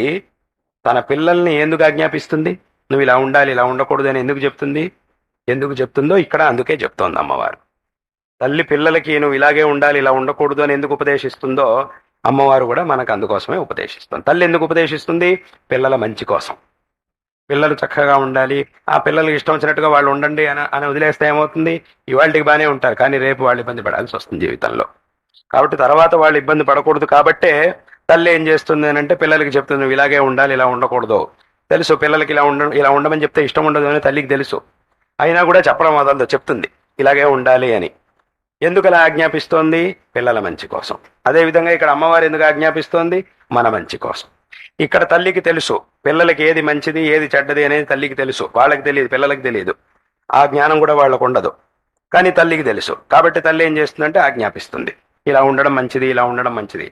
తన పిల్లల్ని ఎందుకు ఆజ్ఞాపిస్తుంది? నువ్వు ఇలా ఉండాలి, ఇలా ఉండకూడదు అని ఎందుకు చెప్తుంది? ఎందుకు చెప్తుందో ఇక్కడ అందుకే చెప్తోంది అమ్మవారు. తల్లి పిల్లలకి నువ్వు ఇలాగే ఉండాలి, ఇలా ఉండకూడదు అని ఎందుకు ఉపదేశిస్తుందో అమ్మవారు కూడా మనకు అందుకోసమే ఉపదేశిస్తుంది. తల్లి ఎందుకు ఉపదేశిస్తుంది? పిల్లల మంచి కోసం. పిల్లలు చక్కగా ఉండాలి, ఆ పిల్లలకి ఇష్టం వచ్చినట్టుగా వాళ్ళు ఉండండి అని వదిలేస్తే ఏమవుతుంది? ఇవాళకి బాగానే ఉంటారు, కానీ రేపు వాళ్ళు ఇబ్బంది పడాల్సి వస్తుంది జీవితంలో. కాబట్టి తర్వాత వాళ్ళు ఇబ్బంది పడకూడదు కాబట్టే తల్లి ఏం చేస్తుంది అని అంటే పిల్లలకి చెప్తుంది, నువ్వు ఇలాగే ఉండాలి, ఇలా ఉండకూడదు. తెలుసు పిల్లలకి ఇలా ఉండమని చెప్తే ఇష్టం ఉండదు అని తల్లికి తెలుసు, అయినా కూడా చెప్పడం వదలదు, చెప్తుంది ఇలాగే ఉండాలి అని. ఎందుకు అలా ఆజ్ఞాపిస్తోంది? పిల్లల మంచి కోసం. అదేవిధంగా ఇక్కడ అమ్మవారు ఎందుకు ఆజ్ఞాపిస్తోంది? మన మంచి కోసం. ఇక్కడ తల్లికి తెలుసు పిల్లలకి ఏది మంచిది ఏది చెడ్డది అనేది తల్లికి తెలుసు, వాళ్ళకి తెలియదు, పిల్లలకి తెలియదు. ఆ జ్ఞానం కూడా వాళ్ళకు ఉండదు, కానీ తల్లికి తెలుసు. కాబట్టి తల్లి ఏం చేస్తుందంటే ఆజ్ఞాపిస్తుంది, ఇలా ఉండడం మంచిది, ఇలా ఉండడం మంచిది.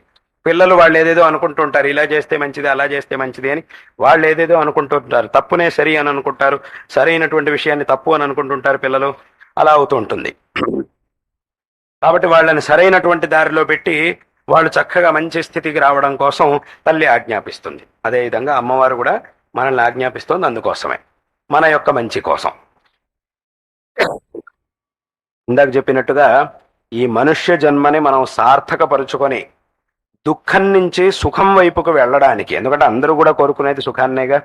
పిల్లలు వాళ్ళు ఏదేదో అనుకుంటుంటారు, ఇలా చేస్తే మంచిది, అలా చేస్తే మంచిది అని వాళ్ళు ఏదేదో అనుకుంటుంటారు. తప్పునే సరి అని అనుకుంటారు, సరైనటువంటి విషయాన్ని తప్పు అని అనుకుంటుంటారు పిల్లలు. అలా అవుతూ ఉంటుంది. కాబట్టి వాళ్ళని సరైనటువంటి దారిలో పెట్టి వాళ్ళు చక్కగా మంచి స్థితికి రావడం కోసం తల్లి ఆజ్ఞాపిస్తుంది. అదేవిధంగా అమ్మవారు కూడా మనల్ని ఆజ్ఞాపిస్తుంది, అందుకోసమే, మన యొక్క మంచి కోసం. ఇందాక చెప్పినట్టుగా ఈ మనుష్య జన్మని మనం సార్థకపరుచుకొని దుఃఖం నుంచి సుఖం వైపుకు వెళ్ళడానికి, ఎందుకంటే అందరూ కూడా కోరుకునేది సుఖాన్నేగా.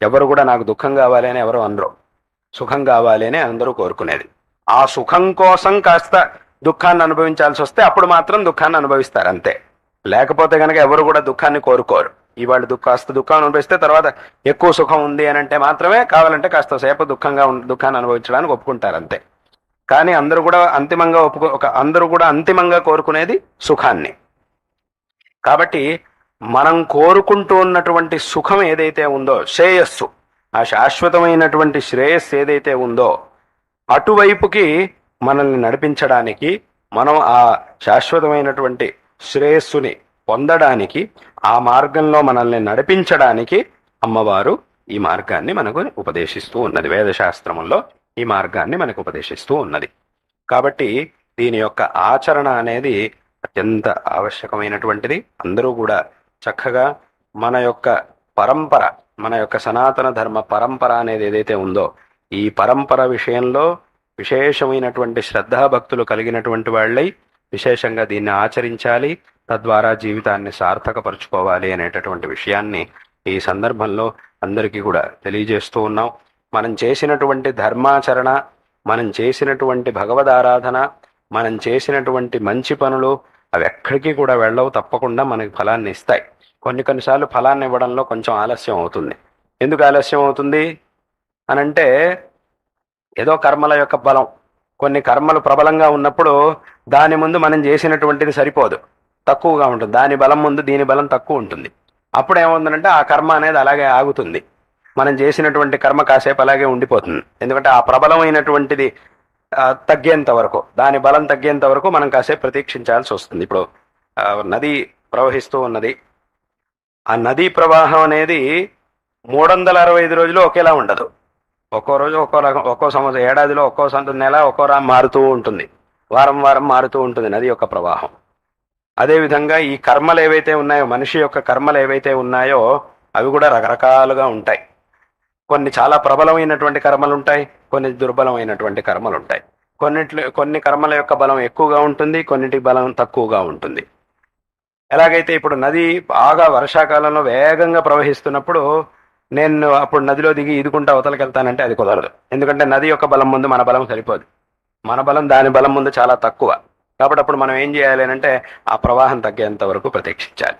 ఎవరు కూడా నాకు దుఃఖం కావాలి అని ఎవరు అనరు, సుఖం కావాలి అని అందరూ కోరుకునేది. ఆ సుఖం కోసం కాస్త దుఃఖాన్ని అనుభవించాల్సి వస్తే అప్పుడు మాత్రం దుఃఖాన్ని అనుభవిస్తారు అంతే. లేకపోతే కనుక ఎవరు కూడా దుఃఖాన్ని కోరుకోరు. ఇవాళ కాస్త దుఃఖం అనుభవిస్తే తర్వాత ఎక్కువ సుఖం ఉంది అని అంటే మాత్రమే కావాలంటే కాస్త సేపు దుఃఖాన్ని అనుభవించడానికి ఒప్పుకుంటారు అంతే. కానీ అందరూ కూడా అంతిమంగా కోరుకునేది సుఖాన్ని. కాబట్టి మనం కోరుకుంటూ ఉన్నటువంటి సుఖం ఏదైతే ఉందో, శ్రేయస్సు, ఆ శాశ్వతమైనటువంటి శ్రేయస్సు ఏదైతే ఉందో అటువైపుకి మనల్ని నడిపించడానికి, మనం ఆ శాశ్వతమైనటువంటి శ్రేయస్సుని పొందడానికి, ఆ మార్గంలో మనల్ని నడిపించడానికి అమ్మవారు ఈ మార్గాన్ని మనకు ఉపదేశిస్తూ ఉన్నది. వేదశాస్త్రముల్లో ఈ మార్గాన్ని మనకు ఉపదేశిస్తూ ఉన్నది. కాబట్టి దీని యొక్క ఆచరణ అనేది అత్యంత ఆవశ్యకమైనటువంటిది. అందరూ కూడా చక్కగా మన యొక్క పరంపర, మన యొక్క సనాతన ధర్మ పరంపర అనేది ఏదైతే ఉందో ఈ పరంపర విషయంలో విశేషమైనటువంటి శ్రద్ధాభక్తులు కలిగినటువంటి వాళ్ళై విశేషంగా దీన్ని ఆచరించాలి, తద్వారా జీవితాన్ని సార్థకపరుచుకోవాలి అనేటటువంటి విషయాన్ని ఈ సందర్భంలో అందరికీ కూడా తెలియజేస్తూ ఉన్నాం. మనం చేసినటువంటి ధర్మాచరణ, మనం చేసినటువంటి భగవదారాధన, మనం చేసినటువంటి మంచి పనులు అవి ఎక్కడికి కూడా వెళ్ళవు, తప్పకుండా మనకి ఫలాన్ని ఇస్తాయి. కొన్నిసార్లు ఫలాన్ని ఇవ్వడంలో కొంచెం ఆలస్యం అవుతుంది. ఎందుకు ఆలస్యం అవుతుంది అనంటే, ఏదో కర్మల యొక్క బలం, కొన్ని కర్మలు ప్రబలంగా ఉన్నప్పుడు దాని ముందు మనం చేసినటువంటిది సరిపోదు, తక్కువగా ఉంటుంది. దాని బలం ముందు దీని బలం తక్కువ ఉంటుంది. అప్పుడు ఏమవుతుందంటే ఆ కర్మ అనేది అలాగే ఆగుతుంది. మనం చేసినటువంటి కర్మ కాసేపు అలాగే ఉండిపోతుంది. ఎందుకంటే ఆ ప్రబలమైనటువంటిది తగ్గేంత వరకు, దాని బలం తగ్గేంత వరకు మనం కాసేపు ప్రతీక్షించాల్సి వస్తుంది. ఇప్పుడు నది ప్రవహిస్తూ ఉన్నది. ఆ నదీ ప్రవాహం అనేది 365 రోజులు ఒకేలా ఉండదు. ఒక్కో రోజు ఒక్కో రకం, ఒక్కో సంవత్సరం, ఏడాదిలో ఒక్కో నెల ఒక్కో మారుతూ ఉంటుంది, వారం వారం మారుతూ ఉంటుంది నది యొక్క ప్రవాహం. అదేవిధంగా ఈ కర్మలు ఏవైతే ఉన్నాయో, మనిషి యొక్క కర్మలు ఏవైతే ఉన్నాయో అవి కూడా రకరకాలుగా ఉంటాయి. కొన్ని చాలా ప్రబలమైనటువంటి కర్మలు ఉంటాయి, కొన్ని దుర్బలమైనటువంటి కర్మలు ఉంటాయి. కొన్ని కర్మల యొక్క బలం ఎక్కువగా ఉంటుంది, కొన్నిటి బలం తక్కువగా ఉంటుంది. ఎలాగైతే ఇప్పుడు నది బాగా వర్షాకాలంలో వేగంగా ప్రవహిస్తున్నప్పుడు నేను అప్పుడు నదిలో దిగి ఈదుకుంటా అవతలకి వెళ్తానంటే అది కుదరదు. ఎందుకంటే నది యొక్క బలం ముందు మన బలం సరిపోదు, మన బలం దాని బలం ముందు చాలా తక్కువ. కాబట్టి అప్పుడు మనం ఏం చేయాలి అంటే ఆ ప్రవాహం తగ్గేంత వరకు ప్రతీక్షించాలి.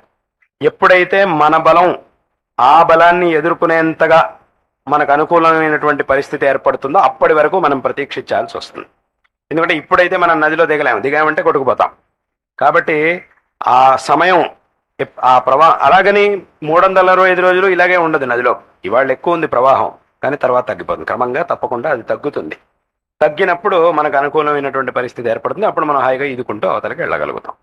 ఎప్పుడైతే మన బలం ఆ బలాన్ని ఎదుర్కొనేంతగా మనకు అనుకూలమైనటువంటి పరిస్థితి ఏర్పడుతుందో అప్పటి వరకు మనం ప్రతీక్షించాల్సి వస్తుంది. ఎందుకంటే ఇప్పుడైతే మనం నదిలో దిగామంటే కొట్టుకుపోతాం. కాబట్టి ఆ సమయం, ఆ ప్రవాహం అలాగని 365 రోజులు ఇలాగే ఉండదు నదిలో. ఇవాళ ఎక్కువ ఉంది ప్రవాహం, కానీ తర్వాత తగ్గిపోతుంది క్రమంగా, తప్పకుండా అది తగ్గుతుంది. తగ్గినప్పుడు మనకు అనుకూలమైనటువంటి పరిస్థితి ఏర్పడుతుంది. అప్పుడు మనం హాయిగా ఈదుకుంటూ అవతలకి వెళ్ళగలుగుతాం.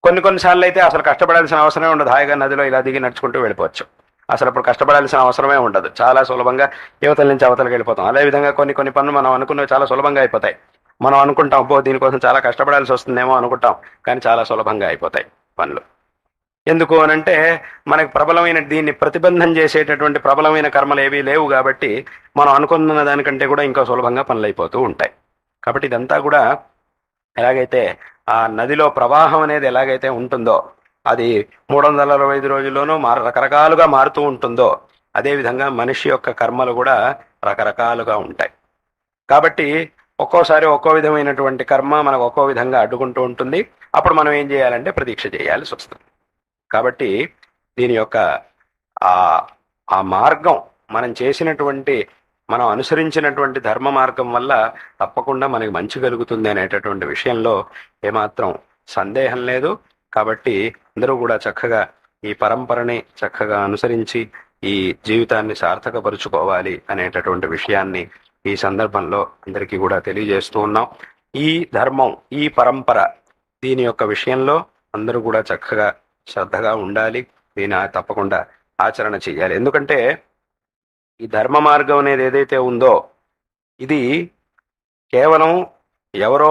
కొన్నిసార్లు అయితే అసలు కష్టపడాల్సిన అవసరమే ఉండదు, హాయిగా నదిలో ఇలా దిగి నడుచుకుంటూ వెళ్ళిపోవచ్చు. అసలు అప్పుడు కష్టపడాల్సిన అవసరమే ఉండదు, చాలా సులభంగా యువతల నుంచి అవతలకి వెళ్ళిపోతాం. అదేవిధంగా కొన్ని పనులు మనం అనుకున్నవి చాలా సులభంగా అయిపోతాయి. మనం అనుకుంటాం అబ్బో దీనికోసం చాలా కష్టపడాల్సి వస్తుందేమో అనుకుంటాం, కానీ చాలా సులభంగా అయిపోతాయి పనులు. ఎందుకు అనంటే మనకు ప్రబలమైన, దీన్ని ప్రతిబంధం చేసేటటువంటి ప్రబలమైన కర్మలు ఏవీ లేవు కాబట్టి మనం అనుకున్న దానికంటే కూడా ఇంకా సులభంగా పనులు అయిపోతూ ఉంటాయి. కాబట్టి ఇదంతా కూడా ఎలాగైతే ఆ నదిలో ప్రవాహం అనేది ఎలాగైతే ఉంటుందో, అది 365 రోజుల్లోనూ రకరకాలుగా మారుతూ ఉంటుందో, అదేవిధంగా మనిషి యొక్క కర్మలు కూడా రకరకాలుగా ఉంటాయి. కాబట్టి ఒక్కోసారి ఒక్కో విధమైనటువంటి కర్మ మనకు ఒక్కో విధంగా అడ్డుకుంటూ ఉంటుంది. అప్పుడు మనం ఏం చేయాలంటే ప్రతీక్ష చేయాల్సి వస్తుంది. కాబట్టి దీని యొక్క ఆ మార్గం, మనం అనుసరించినటువంటి ధర్మ మార్గం వల్ల తప్పకుండా మనకి మంచి కలుగుతుంది అనేటటువంటి విషయంలో ఏమాత్రం సందేహం లేదు. కాబట్టి అందరూ కూడా చక్కగా ఈ పరంపరని చక్కగా అనుసరించి ఈ జీవితాన్ని సార్థకపరుచుకోవాలి అనేటటువంటి విషయాన్ని ఈ సందర్భంలో అందరికీ కూడా తెలియజేస్తూ ఉన్నాం. ఈ ధర్మం, ఈ పరంపర, దీని యొక్క విషయంలో అందరూ కూడా చక్కగా శ్రద్ధగా ఉండాలి, దీని తప్పకుండా ఆచరణ చేయాలి. ఎందుకంటే ఈ ధర్మ మార్గం అనేది ఏదైతే ఉందో ఇది కేవలం ఎవరో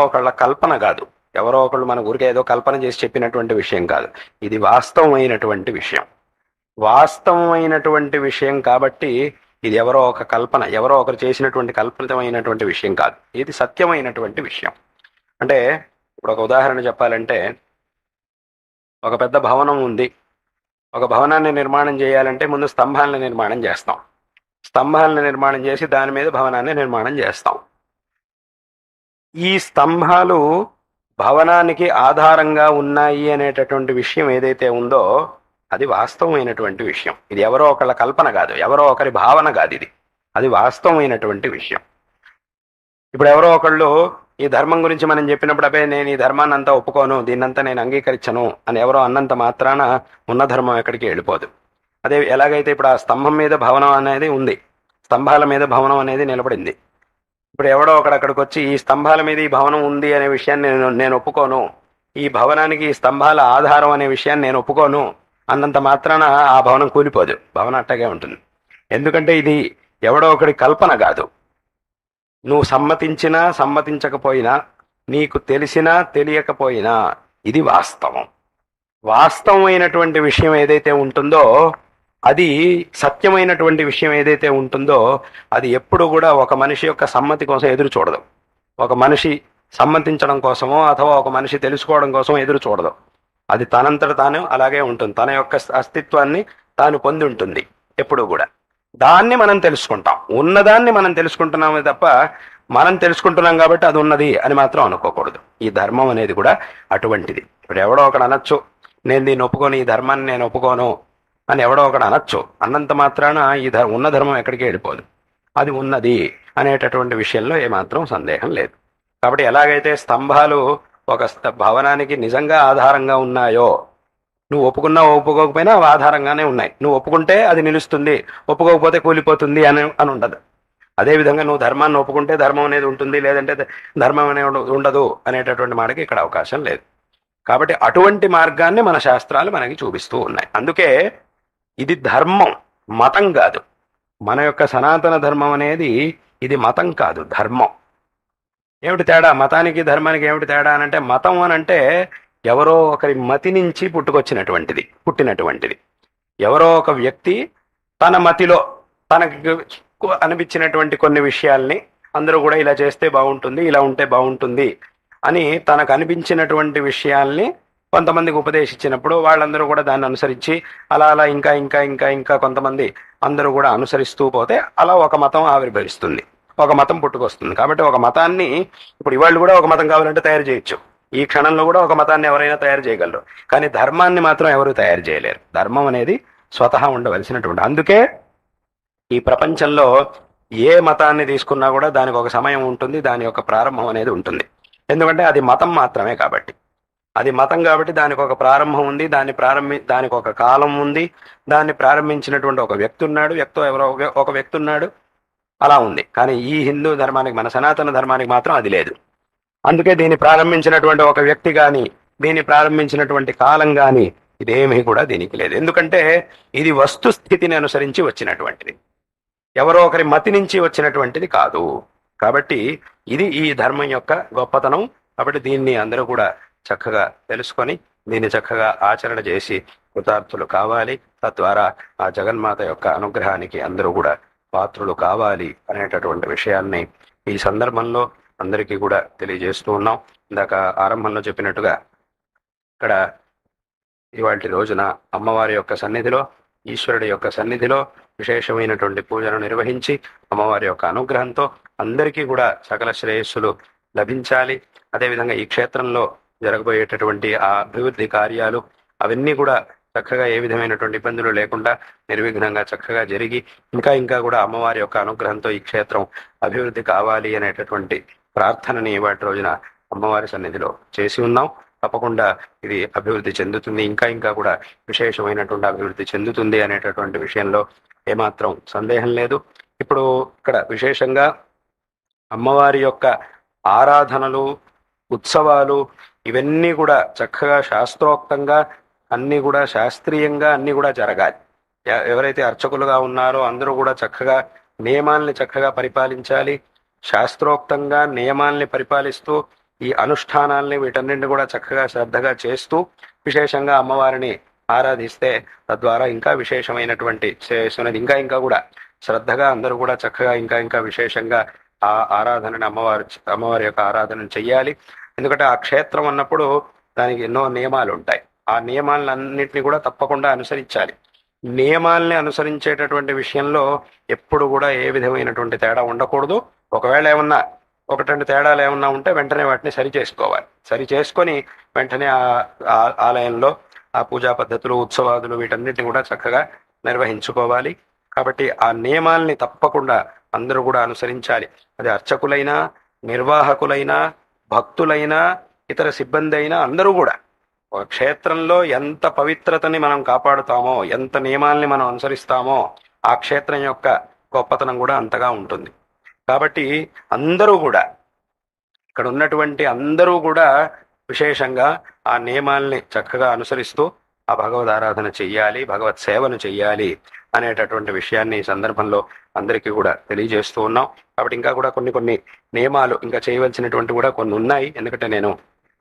ఒకళ్ళ కల్పన కాదు, ఎవరో ఒకళ్ళు మన ఊరికే ఏదో కల్పన చేసి చెప్పినటువంటి విషయం కాదు. ఇది వాస్తవమైనటువంటి విషయం. వాస్తవమైనటువంటి విషయం కాబట్టి ఇది ఎవరో ఒక కల్పన, ఎవరో ఒకరు చేసినటువంటి కల్పితమైనటువంటి విషయం కాదు, ఇది సత్యమైనటువంటి విషయం. అంటే ఇప్పుడు ఒక ఉదాహరణ చెప్పాలంటే, ఒక పెద్ద భవనం ఉంది. ఒక భవనాన్ని నిర్మాణం చేయాలంటే ముందు స్తంభాలను నిర్మాణం చేస్తాం. స్తంభాలను నిర్మాణం చేసి దాని మీద భవనాన్ని నిర్మాణం చేస్తాం. ఈ స్తంభాలు భవనానికి ఆధారంగా ఉన్నాయి అనేటటువంటి విషయం ఏదైతే ఉందో అది వాస్తవమైనటువంటి విషయం. ఇది ఎవరో ఒకళ్ళ కల్పన కాదు, ఎవరో ఒకరి భావన కాదు, అది వాస్తవమైనటువంటి విషయం. ఇప్పుడు ఎవరో ఒకళ్ళు ఈ ధర్మం గురించి మనం చెప్పినప్పుడు అబ్బే నేను ఈ ధర్మాన్ని అంతా ఒప్పుకోను, దీన్నంతా నేను అంగీకరించను అని ఎవరో అన్నంత మాత్రాన ఉన్న ధర్మం ఎక్కడికి వెళ్ళిపోదు. అదే ఎలాగైతే ఇప్పుడు ఆ స్తంభం మీద భవనం అనేది ఉంది, స్తంభాల మీద భవనం అనేది నిలబడింది. ఇప్పుడు ఎవడో అక్కడికి వచ్చి ఈ స్తంభాల మీద ఈ భవనం ఉంది అనే విషయాన్ని నేను ఒప్పుకోను, ఈ భవనానికి ఈ స్తంభాల ఆధారం అనే విషయాన్ని నేను ఒప్పుకోను అన్నంత మాత్రాన ఆ భవనం కూలిపోదు, భవనం అట్టగే ఉంటుంది. ఎందుకంటే ఇది ఎవడో ఒకడి కల్పన కాదు. నువ్వు సమ్మతించినా సమ్మతించకపోయినా, నీకు తెలిసినా తెలియకపోయినా ఇది వాస్తవం. వాస్తవమైనటువంటి విషయం ఏదైతే ఉంటుందో, అది సత్యమైనటువంటి విషయం ఏదైతే ఉంటుందో అది ఎప్పుడు కూడా ఒక మనిషి యొక్క సమ్మతి కోసం ఎదురు చూడదు, ఒక మనిషి సమ్మతించడం కోసమో అథవా ఒక మనిషి తెలుసుకోవడం కోసం ఎదురు చూడదు. అది తనంతట తాను అలాగే ఉంటుంది, తన యొక్క అస్తిత్వాన్ని తాను పొంది ఉంటుంది ఎప్పుడు కూడా. దాన్ని మనం తెలుసుకుంటాం, ఉన్నదాన్ని మనం తెలుసుకుంటున్నామే తప్ప మనం తెలుసుకుంటున్నాం కాబట్టి అది ఉన్నది అని మాత్రం అనుకోకూడదు. ఈ ధర్మం అనేది కూడా అటువంటిది. ఇప్పుడు ఎవడో ఒకడు అనొచ్చు నేను దీన్ని ఒప్పుకొని, ఈ ధర్మాన్ని నేను ఒప్పుకోను అని ఎవడో ఒకడు అనొచ్చు, అన్నంత మాత్రాన ఈ ఉన్న ధర్మం ఎక్కడికి వెళ్ళిపోదు, అది ఉన్నది అనేటటువంటి విషయంలో ఏమాత్రం సందేహం లేదు. కాబట్టి ఎలాగైతే స్తంభాలు ఒక భవనానికి నిజంగా ఆధారంగా ఉన్నాయో, నువ్వు ఒప్పుకున్నా ఒప్పుకోకపోయినా అవి ఆధారంగానే ఉన్నాయి. నువ్వు ఒప్పుకుంటే అది నిలుస్తుంది, ఒప్పుకోకపోతే కూలిపోతుంది అని ఉండదు. అదేవిధంగా నువ్వు ధర్మాన్ని ఒప్పుకుంటే ధర్మం అనేది ఉంటుంది, లేదంటే ధర్మం అనేది ఉండదు అనేటటువంటి మాటకి ఇక్కడ అవకాశం లేదు. కాబట్టి అటువంటి మార్గాన్ని మన శాస్త్రాలు మనకి చూపిస్తూ ఉన్నాయి. అందుకే ఇది ధర్మం, మతం కాదు. మన యొక్క సనాతన ధర్మం అనేది ఇది మతం కాదు, ధర్మం. ఏమిటి తేడా? మతానికి ధర్మానికి ఏమిటి తేడా అనంటే, మతం అనంటే ఎవరో ఒకరి మతి నుంచి పుట్టినటువంటిది. ఎవరో ఒక వ్యక్తి తన మతిలో తనకి అనిపించినటువంటి కొన్ని విషయాల్ని అందరూ కూడా ఇలా చేస్తే బాగుంటుంది, ఇలా ఉంటే బాగుంటుంది అని తనకు అనిపించినటువంటి విషయాల్ని కొంతమందికి ఉపదేశించినప్పుడు వాళ్ళందరూ కూడా దాన్ని అనుసరించి అలా అలా ఇంకా ఇంకా ఇంకా ఇంకా కొంతమంది అందరూ కూడా అనుసరిస్తూ పోతే అలా ఒక మతం ఆవిర్భవిస్తుంది, ఒక మతం పుట్టుకొస్తుంది. కాబట్టి ఒక మతాన్ని ఇప్పుడు ఇవాళ కూడా ఒక మతం కావాలంటే తయారు చేయొచ్చు. ఈ క్షణంలో కూడా ఒక మతాన్ని ఎవరైనా తయారు చేయగలరు. కానీ ధర్మాన్ని మాత్రం ఎవరు తయారు చేయలేరు. ధర్మం అనేది స్వతహా ఉండవలసినటువంటి. అందుకే ఈ ప్రపంచంలో ఏ మతాన్ని తీసుకున్నా కూడా దానికి ఒక సమయం ఉంటుంది, దాని యొక్క ప్రారంభం అనేది ఉంటుంది. ఎందుకంటే అది మతం మాత్రమే కాబట్టి. అది మతం కాబట్టి దానికి ఒక ప్రారంభం ఉంది, దానికి ఒక కాలం ఉంది, దాన్ని ప్రారంభించినటువంటి ఒక వ్యక్తి ఉన్నాడు, ఎవరో ఒక వ్యక్తి ఉన్నాడు, అలా ఉంది. కానీ ఈ హిందూ ధర్మానికి, మన సనాతన ధర్మానికి మాత్రం అది లేదు. అందుకే దీన్ని ప్రారంభించినటువంటి ఒక వ్యక్తి కానీ, దీన్ని ప్రారంభించినటువంటి కాలం కానీ ఇదేమీ కూడా దీనికి లేదు. ఎందుకంటే ఇది వస్తుస్థితిని అనుసరించి వచ్చినటువంటిది, ఎవరో ఒకరి మతి నుంచి వచ్చినటువంటిది కాదు. కాబట్టి ఇది ఈ ధర్మం యొక్క గొప్పతనం. కాబట్టి దీన్ని అందరూ కూడా చక్కగా తెలుసుకొని దీన్ని చక్కగా ఆచరణ చేసి కృతార్థులు కావాలి. తద్వారా ఆ జగన్మాత యొక్క అనుగ్రహానికి అందరూ కూడా పాత్రులు కావాలి అనేటటువంటి విషయాన్ని ఈ సందర్భంలో అందరికీ కూడా తెలియజేస్తూ ఉన్నాం. ఇందాక ఆరంభంలో చెప్పినట్టుగా ఇక్కడ ఇవాళ రోజున అమ్మవారి యొక్క సన్నిధిలో, ఈశ్వరుడి యొక్క సన్నిధిలో విశేషమైనటువంటి పూజను నిర్వహించి అమ్మవారి యొక్క అనుగ్రహంతో అందరికీ కూడా సకల శ్రేయస్సులు లభించాలి. అదేవిధంగా ఈ క్షేత్రంలో జరగబోయేటటువంటి ఆ అభివృద్ధి కార్యాలు అవన్నీ కూడా చక్కగా ఏ విధమైనటువంటి ఇబ్బందులు లేకుండా నిర్విఘ్నంగా చక్కగా జరిగి ఇంకా ఇంకా కూడా అమ్మవారి యొక్క అనుగ్రహంతో ఈ క్షేత్రం అభివృద్ధి కావాలి అనేటటువంటి ప్రార్థనని వాటి రోజున అమ్మవారి సన్నిధిలో చేసి ఉన్నాం. తప్పకుండా ఇది అభివృద్ధి చెందుతుంది, ఇంకా ఇంకా కూడా విశేషమైనటువంటి అభివృద్ధి చెందుతుంది అనేటటువంటి విషయంలో ఏమాత్రం సందేహం లేదు. ఇప్పుడు ఇక్కడ విశేషంగా అమ్మవారి యొక్క ఆరాధనలు, ఉత్సవాలు ఇవన్నీ కూడా చక్కగా శాస్త్రోక్తంగా అన్నీ కూడా శాస్త్రీయంగా అన్నీ కూడా జరగాలి. ఎవరైతే అర్చకులుగా ఉన్నారో అందరూ కూడా చక్కగా నియమాల్ని చక్కగా పరిపాలించాలి. శాస్త్రోక్తంగా నియమాల్ని పరిపాలిస్తూ ఈ అనుష్ఠానాల్ని వీటన్నింటిని కూడా చక్కగా శ్రద్ధగా చేస్తూ విశేషంగా అమ్మవారిని ఆరాధిస్తే తద్వారా ఇంకా విశేషమైనటువంటి చేస్తున్నది ఇంకా ఇంకా కూడా శ్రద్ధగా అందరూ కూడా చక్కగా ఇంకా ఇంకా విశేషంగా ఆ ఆరాధనని అమ్మవారి యొక్క ఆరాధన చెయ్యాలి. ఎందుకంటే ఆ క్షేత్రం అన్నప్పుడు దానికి ఎన్నో నియమాలు ఉంటాయి. ఆ నియమాలన్నింటినీ కూడా తప్పకుండా అనుసరించాలి. నియమాల్ని అనుసరించేటటువంటి విషయంలో ఎప్పుడు కూడా ఏ విధమైనటువంటి తేడా ఉండకూడదు. ఒకవేళ ఏమన్నా ఒకటి రెండు తేడాలు ఏమన్నా ఉంటే వెంటనే వాటిని సరి చేసుకోవాలి. సరి చేసుకొని వెంటనే ఆ ఆలయంలో ఆ పూజా పద్ధతులు, ఉత్సవాదులు వీటన్నిటిని కూడా చక్కగా నిర్వహించుకోవాలి. కాబట్టి ఆ నియమాల్ని తప్పకుండా అందరూ కూడా అనుసరించాలి. అది అర్చకులైనా, నిర్వాహకులైనా, భక్తులైనా, ఇతర సిబ్బంది అయినా అందరూ కూడా ఒక క్షేత్రంలో ఎంత పవిత్రతని మనం కాపాడుతామో, ఎంత నియమాల్ని మనం అనుసరిస్తామో ఆ క్షేత్రం యొక్క గొప్పతనం కూడా అంతగా ఉంటుంది. కాబట్టి అందరూ కూడా ఇక్కడ ఉన్నటువంటి అందరూ కూడా విశేషంగా ఆ నియమాల్ని చక్కగా అనుసరిస్తూ ఆ భగవద్ ఆరాధన చెయ్యాలి, భగవత్ సేవను చెయ్యాలి అనేటటువంటి విషయాన్ని ఈ సందర్భంలో అందరికీ కూడా తెలియజేస్తూ ఉన్నాం. కాబట్టి ఇంకా కూడా కొన్ని నియమాలు ఇంకా చేయవలసినటువంటి కూడా కొన్ని ఉన్నాయి. ఎందుకంటే నేను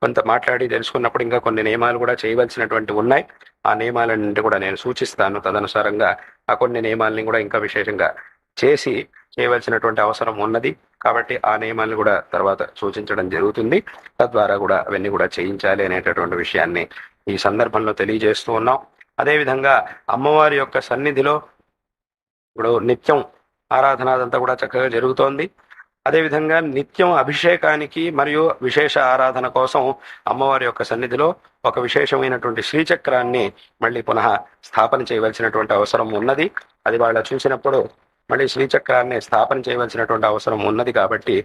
కొంత మాట్లాడి తెలుసుకున్నప్పుడు ఇంకా కొన్ని నియమాలు కూడా చేయవలసినటువంటి ఉన్నాయి. ఆ నియమాలన్నింటి కూడా నేను సూచిస్తాను. తదనుసారంగా ఆ కొన్ని నియమాలని కూడా ఇంకా విశేషంగా చేసి చేయవలసినటువంటి అవసరం ఉన్నది. కాబట్టి ఆ నియమాలను కూడా తర్వాత సూచించడం జరుగుతుంది. తద్వారా కూడా అవన్నీ కూడా చేయించాలి అనేటటువంటి విషయాన్ని ఈ సందర్భంలో తెలియజేస్తూ ఉన్నాం. అదేవిధంగా అమ్మవారి యొక్క సన్నిధిలో ఇప్పుడు నిత్యం ఆరాధన అదంతా కూడా చక్కగా జరుగుతోంది. అదేవిధంగా నిత్యం అభిషేకానికి మరియు విశేష ఆరాధన కోసం అమ్మవారి యొక్క సన్నిధిలో ఒక విశేషమైనటువంటి శ్రీచక్రాన్ని మళ్ళీ పునః స్థాపన చేయవలసినటువంటి అవసరం ఉన్నది. అది వాళ్ళ చూసినప్పుడు మళ్ళీ శ్రీచక్రాన్ని స్థాపన చేయవలసినటువంటి అవసరం ఉన్నది. కాబట్టి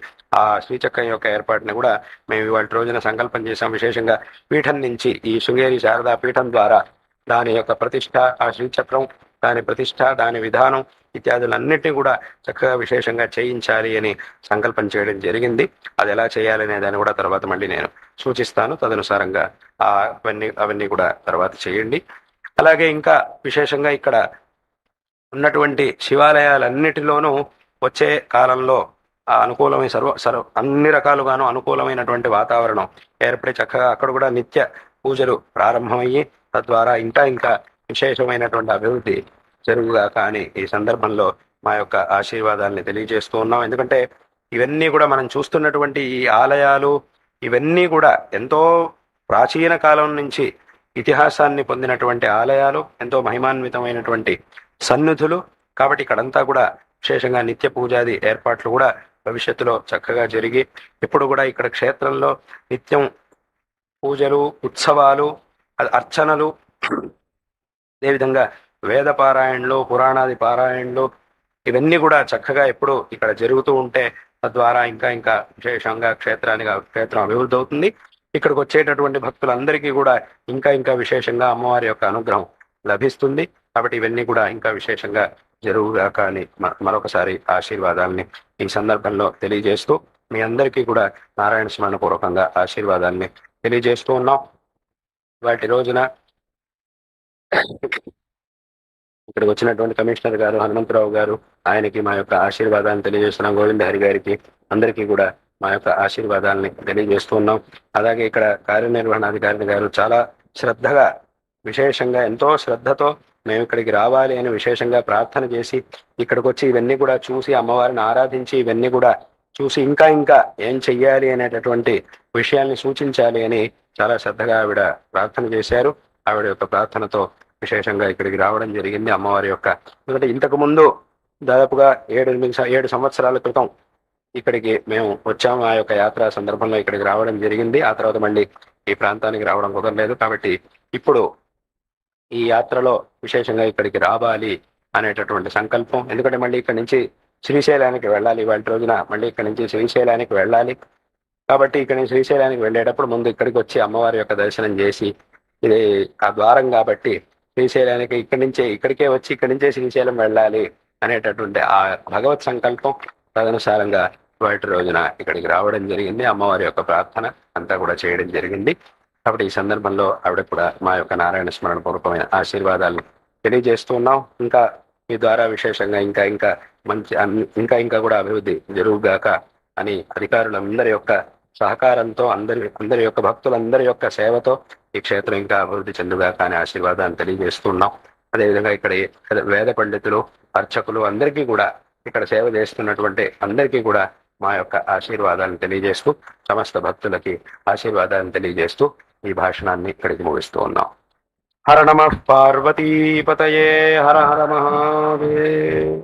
ఆ శ్రీచక్రం యొక్క ఏర్పాటుని కూడా మేము ఇవాళ రోజున సంకల్పం చేశాం. విశేషంగా పీఠం నుంచి ఈ శృంగేరి శారదా పీఠం ద్వారా దాని యొక్క ప్రతిష్ట, ఆ శ్రీచక్రం, దాని ప్రతిష్ట, దాని విధానం ఇత్యాదులన్నిటినీ కూడా చక్కగా విశేషంగా చేయించాలి అని సంకల్పం చేయడం జరిగింది. అది ఎలా చేయాలనే దాన్ని కూడా తర్వాత మళ్ళీ నేను సూచిస్తాను. తదనుసారంగా అవన్నీ కూడా తర్వాత చేయండి. అలాగే ఇంకా విశేషంగా ఇక్కడ ఉన్నటువంటి శివాలయాలన్నిటిలోనూ వచ్చే కాలంలో ఆ అనుకూలమైన అన్ని రకాలుగాను అనుకూలమైనటువంటి వాతావరణం ఏర్పడి చక్కగా అక్కడ కూడా నిత్య పూజలు ప్రారంభమయ్యి తద్వారా ఇంకా ఇంకా విశేషమైనటువంటి అభివృద్ధి జరుగుగాక అని ఈ సందర్భంలో మా యొక్క ఆశీర్వాదాలని తెలియజేస్తూ ఉన్నాం. ఎందుకంటే ఇవన్నీ కూడా మనం చూస్తున్నటువంటి ఈ ఆలయాలు ఇవన్నీ కూడా ఎంతో ప్రాచీన కాలం నుంచి ఇతిహాసాన్ని పొందినటువంటి ఆలయాలు, ఎంతో మహిమాన్వితమైనటువంటి సన్నిధులు. కాబట్టి ఇక్కడంతా కూడా విశేషంగా నిత్య పూజాది ఏర్పాట్లు కూడా భవిష్యత్తులో చక్కగా జరిగి ఇప్పుడు కూడా ఇక్కడ క్షేత్రంలో నిత్యం పూజలు, ఉత్సవాలు, అర్చనలు, అదేవిధంగా వేద పారాయణలు, పురాణాది పారాయణలు ఇవన్నీ కూడా చక్కగా ఎప్పుడు ఇక్కడ జరుగుతూ ఉంటే తద్వారా ఇంకా ఇంకా విశేషంగా క్షేత్రం అభివృద్ధి అవుతుంది. ఇక్కడికి వచ్చేటటువంటి భక్తులందరికీ కూడా ఇంకా ఇంకా విశేషంగా అమ్మవారి యొక్క అనుగ్రహం లభిస్తుంది. కాబట్టి ఇవన్నీ కూడా ఇంకా విశేషంగా జరుగుగాక అని మరొకసారి ఆశీర్వాదాలని ఈ సందర్భంలో తెలియజేస్తూ మీ అందరికీ కూడా నారాయణ స్మరణ పూర్వకంగా ఆశీర్వాదాన్ని తెలియజేస్తూ ఉన్నాం. వాటి రోజున ఇక్కడికి వచ్చినటువంటి కమిషనర్ గారు హనుమంతరావు గారు, ఆయనకి మా యొక్క ఆశీర్వాదాన్ని తెలియజేస్తున్నాం. గోవింద హరి గారికి అందరికీ కూడా మా యొక్క ఆశీర్వాదాలని తెలియజేస్తూ ఉన్నాం. అలాగే ఇక్కడ కార్యనిర్వహణాధికారి గారు చాలా శ్రద్ధగా విశేషంగా ఎంతో శ్రద్ధతో మేము ఇక్కడికి రావాలి అని విశేషంగా ప్రార్థన చేసి ఇక్కడికి వచ్చి ఇవన్నీ కూడా చూసి అమ్మవారిని ఆరాధించి ఇవన్నీ కూడా చూసి ఇంకా ఇంకా ఏం చెయ్యాలి అనేటటువంటి విషయాల్ని సూచించాలి అని చాలా శ్రద్ధగా ఆవిడ ప్రార్థన చేశారు. ఆవిడ యొక్క ప్రార్థనతో విశేషంగా ఇక్కడికి రావడం జరిగింది. అమ్మవారి యొక్క ఎందుకంటే ఇంతకు ముందు దాదాపుగా 7 సంవత్సరాల క్రితం ఇక్కడికి మేము వచ్చాము. ఆ యొక్క యాత్రా సందర్భంలో ఇక్కడికి రావడం జరిగింది. ఆ తర్వాత మళ్ళీ ఈ ప్రాంతానికి రావడం కుదరలేదు. కాబట్టి ఇప్పుడు ఈ యాత్రలో విశేషంగా ఇక్కడికి రావాలి అనేటటువంటి సంకల్పం. ఎందుకంటే మళ్ళీ ఇక్కడి నుంచి శ్రీశైలానికి వెళ్ళాలి. ఇవాళ రోజున మళ్ళీ ఇక్కడి నుంచి శ్రీశైలానికి వెళ్ళాలి. కాబట్టి ఇక్కడి నుంచి శ్రీశైలానికి వెళ్ళేటప్పుడు ముందు ఇక్కడికి వచ్చి అమ్మవారి యొక్క దర్శనం చేసి, ఇది ఆ ద్వారం కాబట్టి శ్రీశైలానికి ఇక్కడికే వచ్చి ఇక్కడి నుంచే శ్రీశైలం వెళ్ళాలి అనేటటువంటి ఆ భగవత్ సంకల్పం తదనుసారంగా వాటి రోజున ఇక్కడికి రావడం జరిగింది. అమ్మవారి యొక్క ప్రార్థన అంతా కూడా చేయడం జరిగింది. కాబట్టి ఈ సందర్భంలో ఆవిడ కూడా మా యొక్క నారాయణ స్మరణ పూర్వకమైన ఆశీర్వాదాలను తెలియజేస్తూ ఉన్నాం. ఇంకా మీ ద్వారా విశేషంగా ఇంకా ఇంకా మంచి ఇంకా కూడా అభివృద్ధి జరుగుగాక అని అధికారులందరి యొక్క సహకారంతో అందరి యొక్క భక్తులందరి యొక్క సేవతో ఈ క్షేత్రం ఇంకా అభివృద్ధి చెందుగాక అనే ఆశీర్వాదాన్ని తెలియజేస్తున్నాం. అదేవిధంగా ఇక్కడ వేద పండితులు, అర్చకులు అందరికీ కూడా ఇక్కడ సేవ చేస్తున్నటువంటి అందరికీ కూడా మా యొక్క ఆశీర్వాదాన్ని తెలియజేస్తూ సమస్త భక్తులకి ఆశీర్వాదాన్ని తెలియజేస్తూ ఈ భాషణాన్ని ఇక్కడికి ముగిస్తూ ఉన్నాం. హర నమః పార్వతీపతయే హర హర మహాదేవ్.